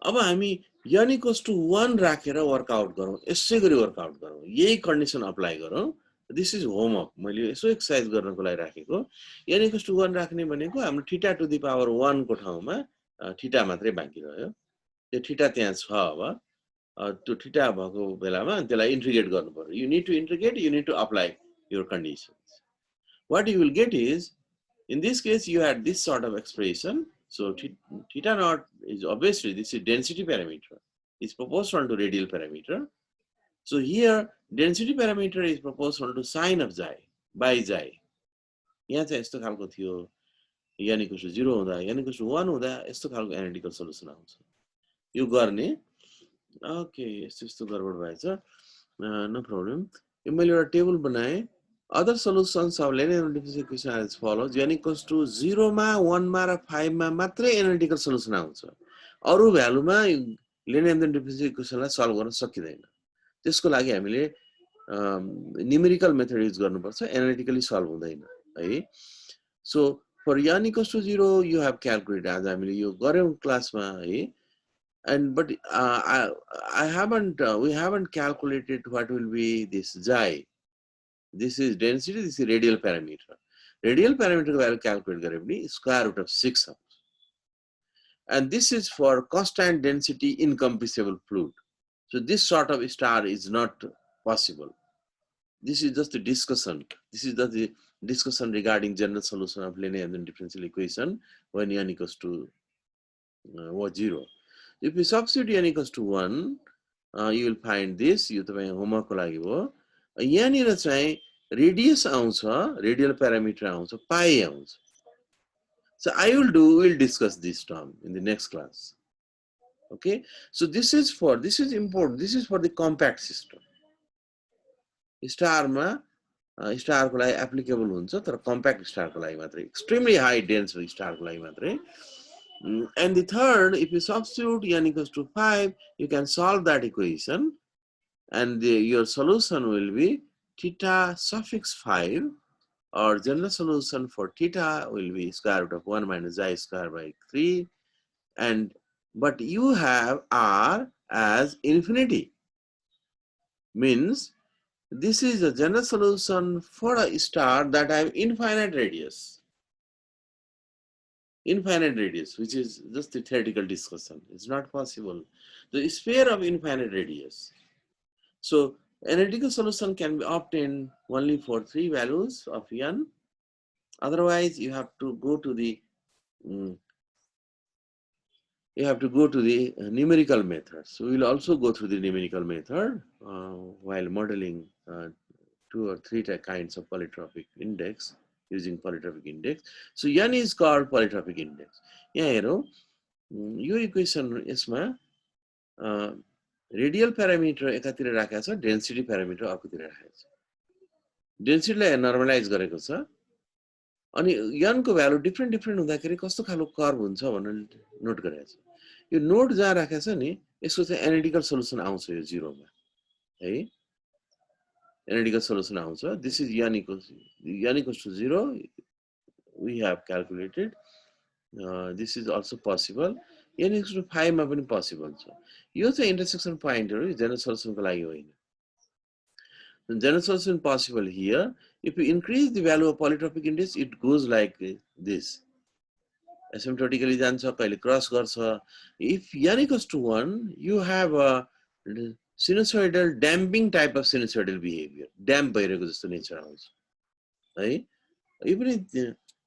अब हामी n equals to 1 राखेर वर्कआउट गरौँ, यसै गरी वर्कआउट गरौँ, यही कन्डिसन अप्लाई गरौँ. This is homework. मैले यसो एक्सरसाइज गर्नको लागि राखेको. n equals to 1 राख्ने भनेको हाम्रो थीटा टु द पावर 1 को ठाउँमा थीटा मात्रै बाँकी रह्यो. त्यो थीटा त्यहाँ छ. अब त्यो थीटा भएको बेलामा त्यसलाई इन्टिग्रेट गर्नु पर्यो. You need to integrate, you need to apply your conditions. What you will get is, in this case you had this sort of expression. So theta naught is obviously, this is density parameter. It's proportional to radial parameter. So here density parameter is proportional to sine of xi by xi. यहाँ चाहिँ यस्तो खालको थियो, n equals to 0 हुँदा, n equals to 1 हुँदा यस्तो खालको analytical solution आउँछ. यो गर्ने, ओके, यस्तो गडबड भएछ, नो प्रब्लम. यो मैले एउटा टेबल बनाएँ. Other solutions of Lene Emdan differential equation are as follows. n equals to 0 मा, 1 मा र 5 मा मात्रै एनालिटिकल सल्युसन आउँछ. अरु भ्यालुमा Lene Emdan differential equation लाई सल्भ गर्न सकिदैन. त्यसको लागि हामीले numerical method युज गर्नुपर्छ, एनालिटिकली सल्भ हुँदैन है. So for n equals to 0 you have calculated, आज हामीले यो गर्यौं क्लासमा है. And but we haven't calculated what will be this xi. This is density, this is radial parameter. Radial parameter value calculate gare pani square root of 6 आउँछ. And this is for constant density incompressible fluid. So this sort of star is not possible. This is just a discussion. This is just the discussion regarding general solution of Lene Emdan differential equation when n equals to 0. If you substitute n equals to 1, you will find this. यो तपाईं homework को लागि हो. यहाँनिर चाहिँ radius आउँछ, radial parameter आउँछ, पाई आउँछ. So we'll discuss this term in the next class. Okay, so this is important. This is for the compact system. Star को लागि applicable हुन्छ, तर compact star को लागि मात्रै, extremely high dense star को लागि मात्रै And the third, if you substitute n equals to 5, you can solve that equation, and your solution will be theta suffix 5, or general solution for theta will be square root of 1 minus I square by 3, and but you have r as infinity, means this is a general solution for a star that have infinite radius, which is just a theoretical discussion. It's not possible. The sphere of infinite radius. So analytical solution can be obtained only for 3 values of n. Otherwise, you have to go to the numerical method. So we will also go through the numerical method while modeling 2 or 3 kinds of polytropic index using polytropic index. So n is called polytropic index. Here, your equation यसमा radial parameter एकातिर राखेको छ, density parameter अर्कोतिर राखेको छ. डेन्सिटीलाई normalise गरेको छ, अनि n को भ्यालु डिफरेन्ट हुँदाखेरि कस्तो खालको कर्भ हुन्छ भनेर नोट गरेको छ. यो नोट जहाँ राखेको छ नि, यसको चाहिँ एनालिटिकल सल्युसन आउँछ यो 0 मा, है. एनालिटिकल सल्युसन आउँछ. This is n equals to 0. We have calculated. This is also possible. n equals to 5 मा पनि possible छ. यो चाहिँ intersection point हो, general solution को लागि होइन. General solution possible here. If you increase the value of polytropic index, it goes like this. Asymptotically जान्छ, कहिले cross गर्छ. If n equals to 1, you have a sinusoidal damping type of sinusoidal behavior. Damp भइरहेको जस्तो nature आउँछ, है. Even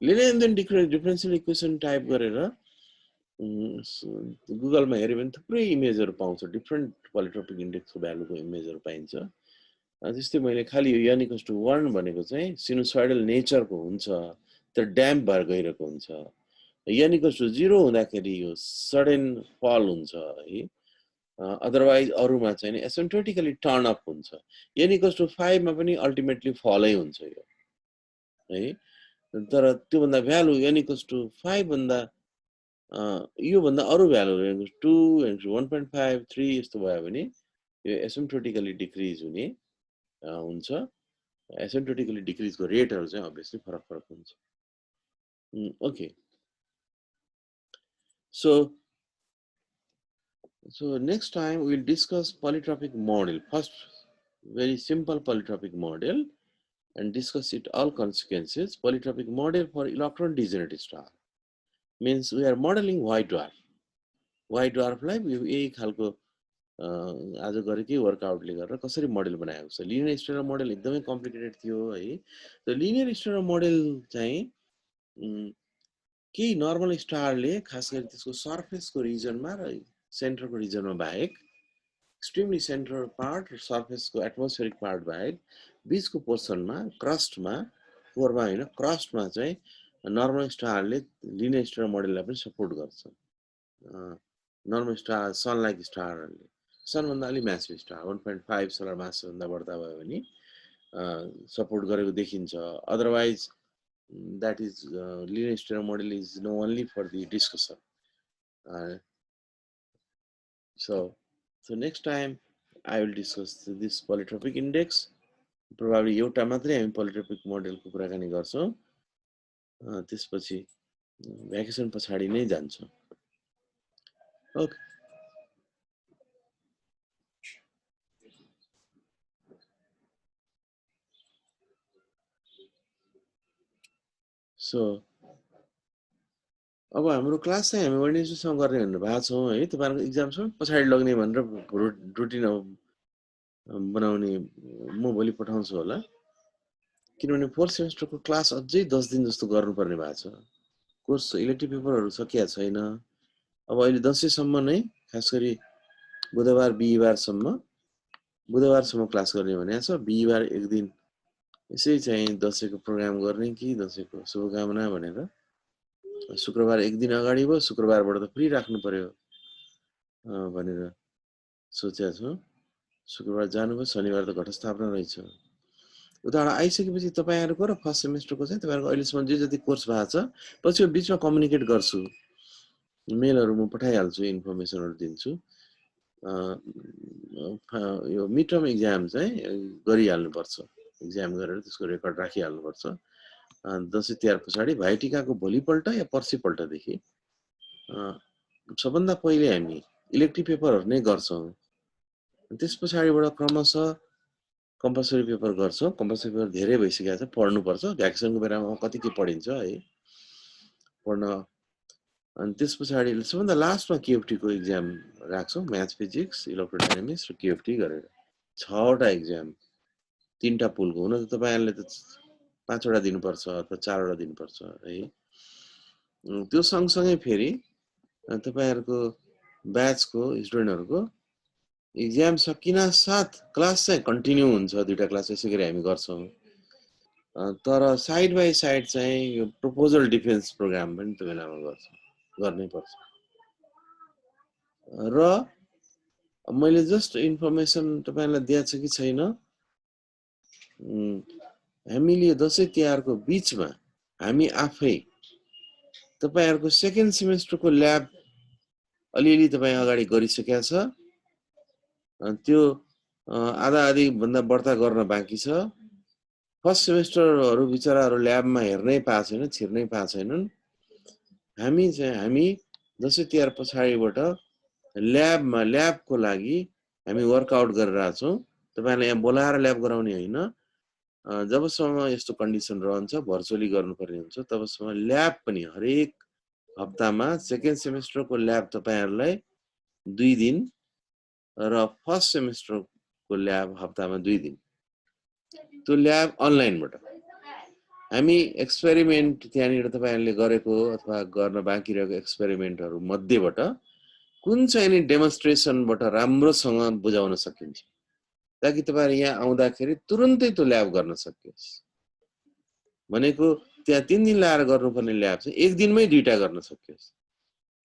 Lene Emdan differential equation type गरेर Google मा हेर्यो भने थुप्रै इमेजहरु पाउँछ, डिफरेन्ट polytropic index को भ्यालुको इमेजहरु पाइन्छ. जस्तै मैले खाली यो n equals to 1 भनेको चाहिँ sinusoidal nature को हुन्छ, तर ड्याम्प भएर गइरहेको हुन्छ. n equals to 0 हुँदाखेरि यो sudden fall हुन्छ, है. अदरवाइज अरुमा चाहिँ नि asymptotically turn up हुन्छ. n equals to 5 मा पनि अल्टिमेटली फलै हुन्छ यो, है. तर त्यो भन्दा भ्यालु n equals to 5 भन्दा यो भन्दा अरु भ्यालु 2 and 1.5 3 यस्तो भयो भने यो asymptotically decrease हुने हुन्छ. asymptotically decrease को रेटहरु चाहिँ obviously फरक हुन्छ. Okay. So next time we will discuss polytropic model. First, very simple polytropic model, and discuss it all consequences. Polytropic model for electron degenerate star means we are modeling white dwarf. White dwarf लाई यही खालको आज गरेकै वर्कआउटले गरेर कसरी model बनाएको छ. Linear stellar model एकदमै कम्प्लिकेटेड थियो, है. त लिनियर स्टेलर मोडल चाहिँ केही नर्मल स्टारले खास गरी त्यसको सरफेसको रिजनमा र सेन्टरको रिजनमा बाहेक, एक्सट्रिमली सेन्ट्रल पार्ट र सरफेसको एटमोस्फेरिक पार्ट बाहेक बीचको पोर्सनमा, क्रस्टमा, कोरमा हैन, क्रस्टमा चाहिँ नर्मल स्टारले लिनियर स्टेलर मोडललाई पनि सपोर्ट गर्छ. नर्मल स्टार, सन लाइक स्टारले, सन भन्दा अलि म्यासिभ स्टार 1.5 सोलर मास भन्दा बढ्ता भयो भने सपोर्ट गरेको देखिन्छ. Otherwise that is linear stellar model is only for the discussion. So next time I will discuss this polytropic index. Probably एउटा मात्रै हामी polytropic model को कुराकानी गर्छौं. त्यसपछि भ्याकेसन पछाडी नै जान्छ. Okay. So अब हाम्रो क्लास चाहिँ हामी वेडनेसडेसँग गर्ने भनेर भएको छौं, है. तपाईहरुको एक्जाम छ पछाडी लग्ने भनेर रुटिन बनाउने म भोलि पठाउँछु होला, किनभने फोर्थ सेमेस्टरको क्लास अझै 10 दिन जस्तो गर्नुपर्ने भएको छ. कोर्स इलेक्टिभ पेपरहरु सकिया छैन. अब अहिले दशैंसम्म नै खास गरी बुधबार बुधबारसम्म क्लास गर्ने भनेको छ. बिहीबार एक दिन यसै चाहिँ दशैंको प्रोग्राम गर्ने कि दशैंको शुभकामना भनेर शुक्रबार एक दिन अगाडि भयो, शुक्रबारबाट त फ्री राख्नु पर्यो भनेर सोचेको छु. शुक्रबार जानुभयो, शनिबार त घटस्थापना रहेछ. उताबाट आइसकेपछि तपाईहरुको र फर्स्ट सेमेस्टरको चाहिँ तपाईहरुको अहिलेसम्म जे जति कोर्स भएको छ पछि यो बीचमा कम्युनिकेट गर्छु. मेलहरु म पठाइहाल्छु, इन्फर्मेसनहरु दिन्छु। यो मिड टर्म एक्जाम चाहिँ गरिहाल्नुपर्छ, एक्जाम गरेर त्यसको रेकर्ड राखिहाल्नुपर्छ। दसैँ तिहार पछाडि भाइटिकाको भोलिपल्ट या पर्सिपल्टदेखि सबभन्दा पहिले हामी इलेक्टिभ पेपरहरु नै गर्छौं। त्यस पछाडिबाट क्रमशः कम्पलसरी पेपर गर्छौं। कम्पलसरी पेपर धेरै भइसकेको छ, पढ्नुपर्छ। भ्याकेसनको बेलामा कति के पढिन्छ है, पढ्न। अनि त्यस पछाडि सबभन्दा लास्टमा केएफटी को एक्जाम राख्छौं, म्याथ, फिजिक्स, इलेक्ट्रोडायनामिक्स र केएफटी गरेर 6 वटा एक्जाम, 3टा पुलको। हुन त तपाईहरुले त 5 वटा दिनुपर्छ अथवा 4 वटा दिनुपर्छ है। त्यो सँगसँगै फेरि तपाईहरुको ब्याचको स्टुडेन्टहरुको एक्जाम सकिन साथ क्लास चाहिँ कन्टिन्यू हुन्छ, 2टा क्लास यसै गरी हामी गर्छौं। तर साइड बाइ साइड चाहिँ यो प्रपोजल डिफेन्स प्रोग्राम पनि त्यो बेलामा गर्नै पर्छ। र मैले जस्ट इन्फर्मेसन तपाईहरुलाई दिएको छु कि छैन, हामीले दशैं तिहारको बीचमा हामी आफै तपाईहरुको सेकेन्ड सेमेस्टरको ल्याब अलिअलि तपाई अगाडि गरिसकेका छ, त्यो आधा आधी भन्दा बढ्ता गर्न बाँकी छ। फर्स्ट सेमेस्टरहरु बिचराहरु ल्याबमा हेर्नै पाएको छैन, छिर्नै पाएको छैनन्। हामी दशैं तिहार पछाडिबाट ल्याबमा ल्याबको लागि हामी वर्कआउट गरिरहेका छौं। तपाईहरुलाई यहाँ बोलाएर ल्याब गराउने हैन, जबसम्म यस्तो कन्डिसन रहन्छ भर्चुअली गर्नुपर्ने हुन्छ तबसम्म ल्याब पनि हरेक हप्तामा सेकेन्ड सेमेस्टरको ल्याब तपाईहरुलाई 2 दिन र फर्स्ट सेमेस्टरको ल्याब हप्तामा 2 दिन। त्यो ल्याब अनलाइनबाट हामी एक्सपेरिमेन्ट त्यहाँनिर तपाईहरुले गरेको अथवा गर्न बाँकी रहेको एक्सपेरिमेन्टहरु मध्येबाट कुन चाहिँ नि डेमोन्स्ट्रेसनबाट राम्रोसँग बुझाउन सकिन्छ, ताकि तपाईहरु यहाँ आउँदाखेरि तुरुन्तै त्यो ल्याब गर्न सकियोस्। भनेको त्यहाँ 3 दिन लाएर गर्नुपर्ने ल्याब चाहिँ 1 दिनमै 2टा गर्न सकियोस्।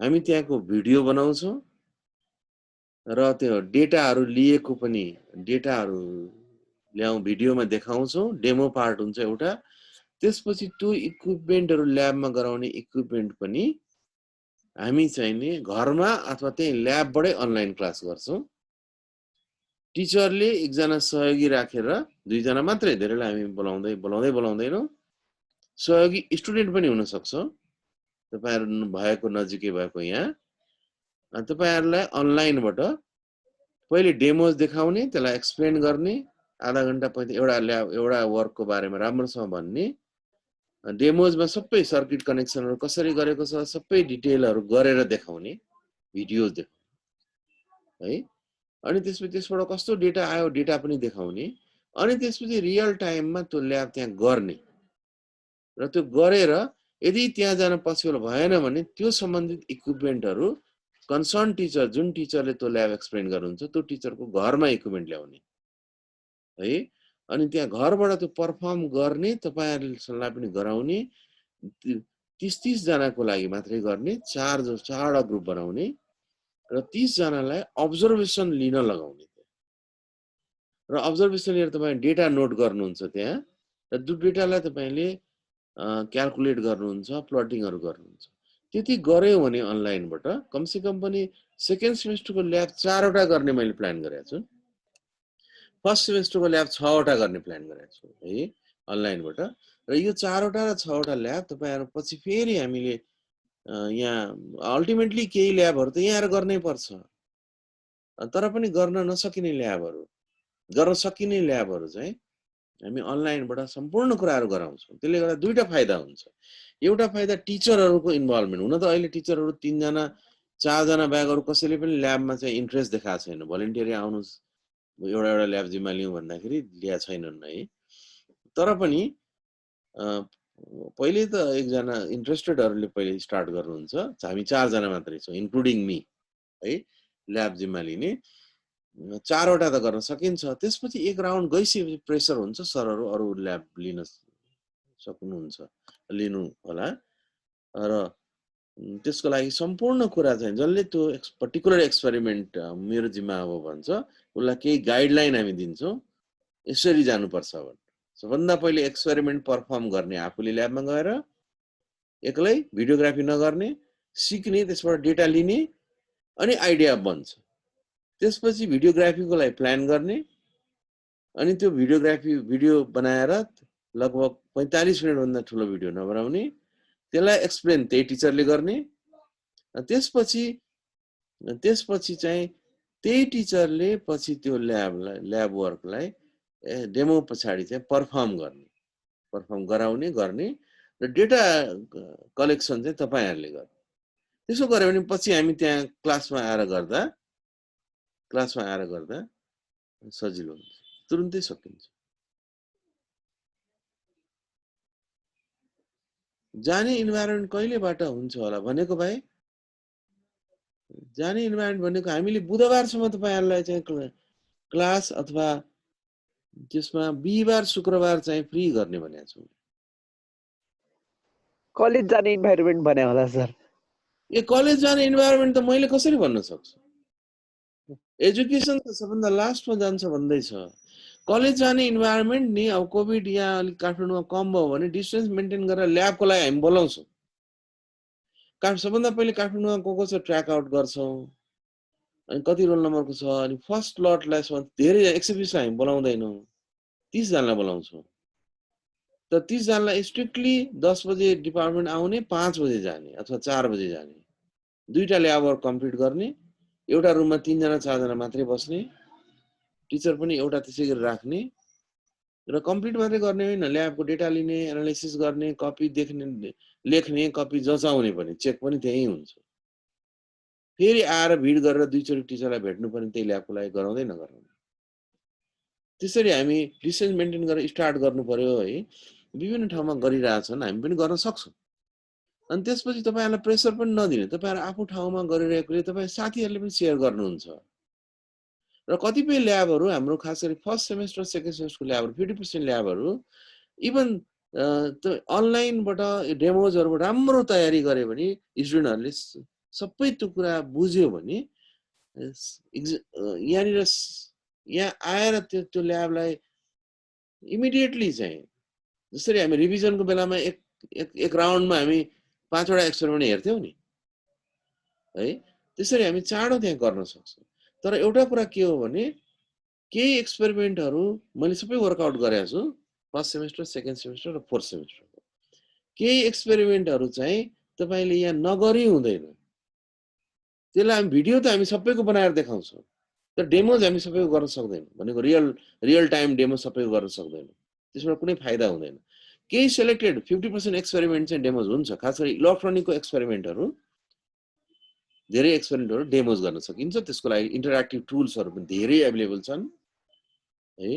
हामी त्यहाँको भिडियो बनाउँछौं र त्यो डेटाहरु लिएको पनि डेटाहरु भिडियोमा देखाउँछौं, डेमो पार्ट हुन्छ एउटा। त्यसपछि त्यो इक्विपमेन्टहरु ल्याबमा गराउने इक्विपमेन्ट पनि हामी चाहिँ नि घरमा अथवा त्यही ल्याबबाटै अनलाइन क्लास गर्छौं। टिचरले एकजना सहयोगी राखेर, 2 जना मात्रै, धेरैलाई हामी बोलाउँदैनौं। सहयोगी स्टुडेन्ट पनि हुन सक्छ, तपाईहरु भएको नजिकै भएको यहाँ। तपाईहरुलाई अनलाइनबाट पहिले डेमोज देखाउने, त्यसलाई एक्सप्लेन गर्ने, आधा घण्टा पछि एउटा वर्कको बारेमा राम्रोसँग भन्ने, डेमोजमा सबै सर्किट कनेक्सनहरु कसरी गरेको छ सबै डिटेलहरु गरेर देखाउने, भिडियोज देखाउने है। अनि त्यसबाट कस्तो डेटा आयो डेटा पनि देखाउने, अनि त्यसपछि रियल टाइममा त्यो ल्याब त्यहाँ गर्ने र त्यो गरेर यदि त्यहाँ जान पोसिबल भएन भने त्यो सम्बन्धित इक्विपमेन्टहरु कन्सर्न टिचर, जुन टिचरले त्यो ल्याब एक्सप्लेन गर्नुहुन्छ त्यो टिचरको घरमा इक्विपमेन्ट ल्याउने है। अनि त्यहाँ घरबाट त्यो परफर्म गर्ने, तपाईहरुलाई पनि गराउने, 30 जनाको लागि मात्रै गर्ने, 4 ग्रुप बनाउने र 30 जनालाई अब्जर्भेसन लिन लगाउने। र अब्जर्भेसन लिएर तपाई डेटा नोट गर्नुहुन्छ त्यहाँ, र त्यो डेटालाई तपाईले क्याल्कुलेट गर्नुहुन्छ, प्लटिङहरु गर्नुहुन्छ। त्यति गर्यो भने अनलाइनबाट कमसेकम पनि सेकेन्ड सेमेस्टरको ल्याब 4 वटा गर्ने मैले प्लान गरेको छु। फर्स्ट सेमेस्टरको ल्याब 6 वटा गर्ने प्लान गरेको छु है अनलाइनबाट। र यो 4 वटा र 6 वटा ल्याब तपाईहरु पछि फेरि हामीले यहाँ अल्टिमेटली केही ल्याबहरु त यहाँ गर्नै पर्छ, तर पनि गर्न नसकिने ल्याबहरु, गर्न सकिने ल्याबहरु चाहिँ हामी अनलाइनबाट सम्पूर्ण कुराहरु गराउँछौं। त्यसले गर्दा 2टा फाइदा हुन्छ। एउटा फाइदा टिचरहरुको इन्भल्भमेन्ट। हुन त अहिले टिचरहरु 3 जना 4 जना बाहेक कसैले पनि ल्याबमा चाहिँ इन्ट्रेस्ट देखाएको छैन। भलन्टियरली आउनुस्, एउटा ल्याब जिम्मा लिउँ भन्दाखेरि लिया छैनन् है। तर पनि पहिले त एकजना इन्ट्रेस्टेडहरुले पहिले स्टार्ट गर्नुहुन्छ। हामी 4 जना मात्रै छौं इन्क्लुडिङ मी है ल्याब जिम्मा लिने। 4 वटा त गर्न सकिन्छ। त्यसपछि एक राउन्ड गइसकेपछि प्रेसर हुन्छ, सरहरु अरु ल्याब लिन सक्नुहुन्छ, लिनु होला। र त्यसको लागि सम्पूर्ण कुरा चाहिँ जसले त्यो पर्टिकुलर एक्सपेरिमेन्ट मेरो जिम्मा हो भन्छ, उलाई केही गाइडलाइन हामी दिन्छौं, यसरी जानुपर्छ भनेर। सबभन्दा पहिले एक्सपेरिमेन्ट परफर्म गर्ने आफूले ल्याबमा गएर, एक्लै भिडियोग्राफी नगर्ने, सिक्ने, त्यसबाट डेटा लिने अनि आइडिया बन्छ। त्यसपछि भिडियोग्राफीको लागि प्लान गर्ने अनि त्यो भिडियो बनाएर लगभग 45 मिनेट भन्दा ठुलो भिडियो नबनाउने, त्यसलाई एक्सप्लेन त्यही टिचरले गर्ने। त्यसपछि चाहिँ त्यही टिचरले पछि त्यो ल्याब वर्कलाई डेमो पछाडि चाहिँ परफर्म गराउने गर्ने र डेटा कलेक्सन चाहिँ तपाईहरुले गर्ने। त्यसो गर्यो भने पछि हामी त्यहाँ क्लासमा आएर गर्दा सजिलो हुन्छ, तुरुन्तै सकिन्छ। जाने इन्भाइरोमेन्ट कहिलेबाट हुन्छ होला भनेको भाइ? जाने इन्भाइरोमेन्ट भनेको हामीले बुधबारसम्म तपाईहरुलाई चाहिँ क्लास अथवा त्यसमा बिहीबार शुक्रबार चाहिँ फ्री गर्ने भनेको छु। कलेज जाने इन्भाइरोमेन्ट भने होला सर? ए कलेज जाने इन्भाइरोमेन्ट त मैले कसरी भन्न सक्छु? एजुकेसन त सबभन्दा लास्टमा जान्छ भन्दै छ। कलेज जाने इन्भाइरोमेन्ट नि अब कोभिड यहाँ अलिक काठमाडौँमा कम भयो भने डिस्टेन्स मेन्टेन गरेर ल्याबको लागि हामी बोलाउँछौँ। सबभन्दा पहिले काठमाडौँमा को छ ट्र्याक आउट गर्छौँ, अनि कति रोल नम्बरको छ, अनि फर्स्ट लटलाई धेरै 120 हामी बोलाउँदैनौँ, 30 जनालाई बोलाउँछौँ। त 30 जनालाई स्ट्रिक्टली 10 बजे डिपार्टमेन्ट आउने, 5 बजे जाने अथवा 4 बजे जाने, दुईटा ल्याब वर्क कम्प्लिट गर्ने, एउटा रुममा 3 जना 4 जना मात्रै बस्ने, टिचर पनि एउटा त्यसै गरी राख्ने र कम्प्लिट मात्रै गर्ने होइन, ल्याबको डेटा लिने, एनालाइसिस गर्ने, कपी देख्ने, लेख्ने, कपी जचाउने पनि, चेक पनि त्यही हुन्छ। फेरि आएर भिड गरेर दुईचोटि टिचरलाई भेट्नु पनि त्यही ल्याबको लागि गराउँदै नगराउने। त्यसरी हामी डिस्टेन्स मेन्टेन गरेर स्टार्ट गर्नु पर्यो है। विभिन्न ठाउँमा गरिरहेछन्, हामी पनि गर्न सक्छौँ। अनि त्यसपछि तपाईहरुलाई प्रेसर पनि नदिने, तपाईहरु आफू ठाउँमा गरिरहेकोले तपाई साथीहरुले पनि शेयर गर्नुहुन्छ। र कतिपय ल्याबहरु हाम्रो खास गरी फर्स्ट सेमेस्टर सेकेन्ड सेमेस्टरको ल्याबहरु 50% ल्याबहरु इभन अनलाइनबाट डेमोजहरुबाट राम्रो तयारी गरे भने स्टुडेन्टहरुले सबै त्यो कुरा बुझ्यो भने यहाँ आएर त्यो ल्याबलाई इमिडिएटली चाहिँ जसरी हामी रिभिजनको बेलामा एक राउन्डमा हामी 5 वटा एक्सपेरिमेन्ट हेर्थ्यौं नि है, त्यसरी हामी चाँडो त्यहाँ गर्न सक्छौं। तर एउटा कुरा के हो भने केही एक्सपेरिमेन्टहरु मैले सबै वर्कआउट गरेको छु फर्स्ट सेमेस्टर सेकेन्ड सेमेस्टर र फोर्थ सेमेस्टर। केही एक्सपेरिमेन्टहरु चाहिँ तपाईले यहाँ नगरी हुँदैन। त्यसलाई हामी भिडियो त हामी सबैको बनाएर देखाउँछौं, तर डेमोज हामी सबैको गर्न सक्दैनौं। भनेको रियल टाइम डेमो सबैको गर्न सक्दैनौं, त्यसबाट कुनै फाइदा हुँदैन। केही सिलेक्टेड 50% एक्सपेरिमेन्ट चाहिँ डेमोज हुन्छ, खास गरी इलेक्ट्रोनिकको एक्सपेरिमेन्टहरु, धेरै एक्सपेरिमेन्टहरु डेमोज गर्न सकिन्छ। त्यसको लागि इन्टरएक्टिभ टुल्सहरु पनि धेरै अवेलेबल छन् है।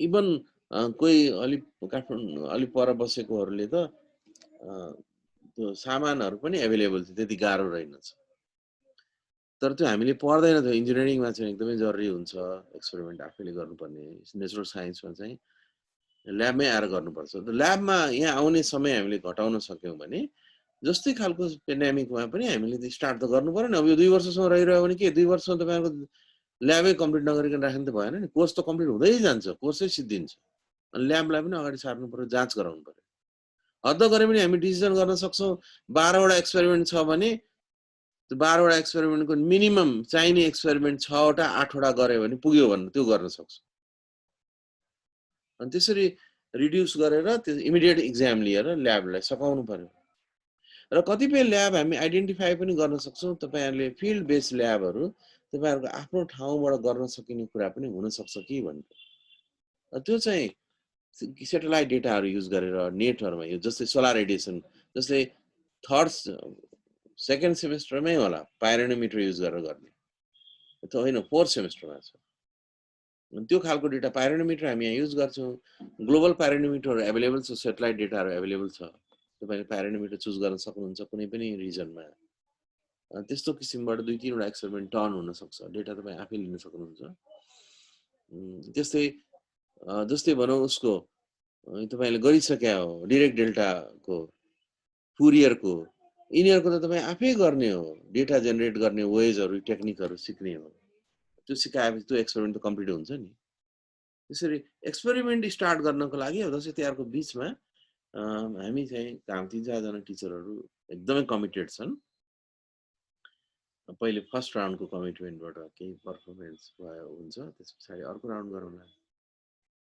इभन कोही अलि पर बसेकोहरुले त त्यो सामानहरु पनि अवेलेबल छ, त्यति गाह्रो रहेनछ। तर त्यो हामीले पर्दैन, त्यो इन्जिनियरिङमा चाहिँ एकदमै जरुरी हुन्छ। एक्सपेरिमेन्ट आफैले गर्नुपर्ने, नेचुरल साइन्समा चाहिँ ल्याबमै आएर गर्नुपर्छ। त ल्याबमा यहाँ आउने समय हामीले घटाउन सक्यौं भने जस्तै खालको पेन्डेमिकमा पनि हामीले स्टार्ट त गर्नु पर्यो नि। अब यो 2 वर्षसम्म रहिरह्यो भने के 2 वर्षसम्म तपाईहरुको ल्याबै कम्प्लिट नगरिकन राख्नु त भएन नि। कोर्स त कम्प्लिट हुँदै जान्छ, कोर्सै सिद्धिन्छ। अनि ल्याबलाई पनि अगाडि सार्नु पर्यो, जाँच गराउनु पर्यो। हद्द गरे पनि हामी डिसिजन गर्न सक्छौं 12 वटा एक्सपेरिमेन्ट छ भने त्यो 12 वटा एक्सपेरिमेन्टको मिनिमम चाहिने एक्सपेरिमेन्ट 6 वटा 8 वटा गरे भने पुग्यो भने त्यो गर्न सक्छौं। अनि त्यसरी रिड्युस गरेर त्यो इमिडिएट एक्जाम लिएर ल्याबलाई सकाउनु पर्यो। र कतिपय ल्याब हामी आइडेन्टिफाई पनि गर्न सक्छौं। तपाईहरुले फिल्ड बेस्ड ल्याबहरु तपाईहरुको आफ्नो ठाउँबाट गर्न सकिने कुरा पनि हुन सक्छ कि भन्ने। त्यो चाहिँ सेटेलाइट डेटाहरु युज गरेर नेटहरुमा, यो जस्तै सोलर रेडिएसन, जस्तै थर्ड सेकेन्ड सेमेस्टरमै होला पाइरोनोमिटर युज गरेर गर्ने, त्यो होइन फोर्थ सेमेस्टरमा छ। त्यो खालको डेटा पाइरोनोमिटर हामी यहाँ युज गर्छौं। ग्लोबल पाइरोनोमिटर अवेलेबल छ, सेटेलाइट डेटाहरु अवेलेबल छ। तपाईले पाइरोनोमिटर चुज गर्न सक्नुहुन्छ कुनै पनि रिजनमा। त्यस्तो किसिमबाट 2-3 वटा एक्सपेरिमेन्ट टर्न हुन सक्छ, डेटा तपाई आफै लिन सक्नुहुन्छ। जस्तै भनौं उसको तपाईले गरिसक्या हो डाइरेक्ट डेल्टाको, फुरियरको, यिनीहरुको त तपाई आफै गर्ने हो। डेटा जेनेरेट गर्ने वेजहरु, टेक्निकहरु सिक्ने हो। त्यो सिकाएपछि त्यो एक्सपेरिमेन्ट त कम्प्लिट हुन्छ नि। त्यसरी एक्सपेरिमेन्ट स्टार्ट गर्नको लागि दशैं तिहारको बीचमा हामी चाहिँ 3-4 जना टिचरहरु एकदमै कमिटेड छन् पहिले फर्स्ट राउन्डको कमिटमेन्टबाट केही पर्फर्मेन्स हुन्छ त्यस पछाडि अर्को राउन्ड गरौँला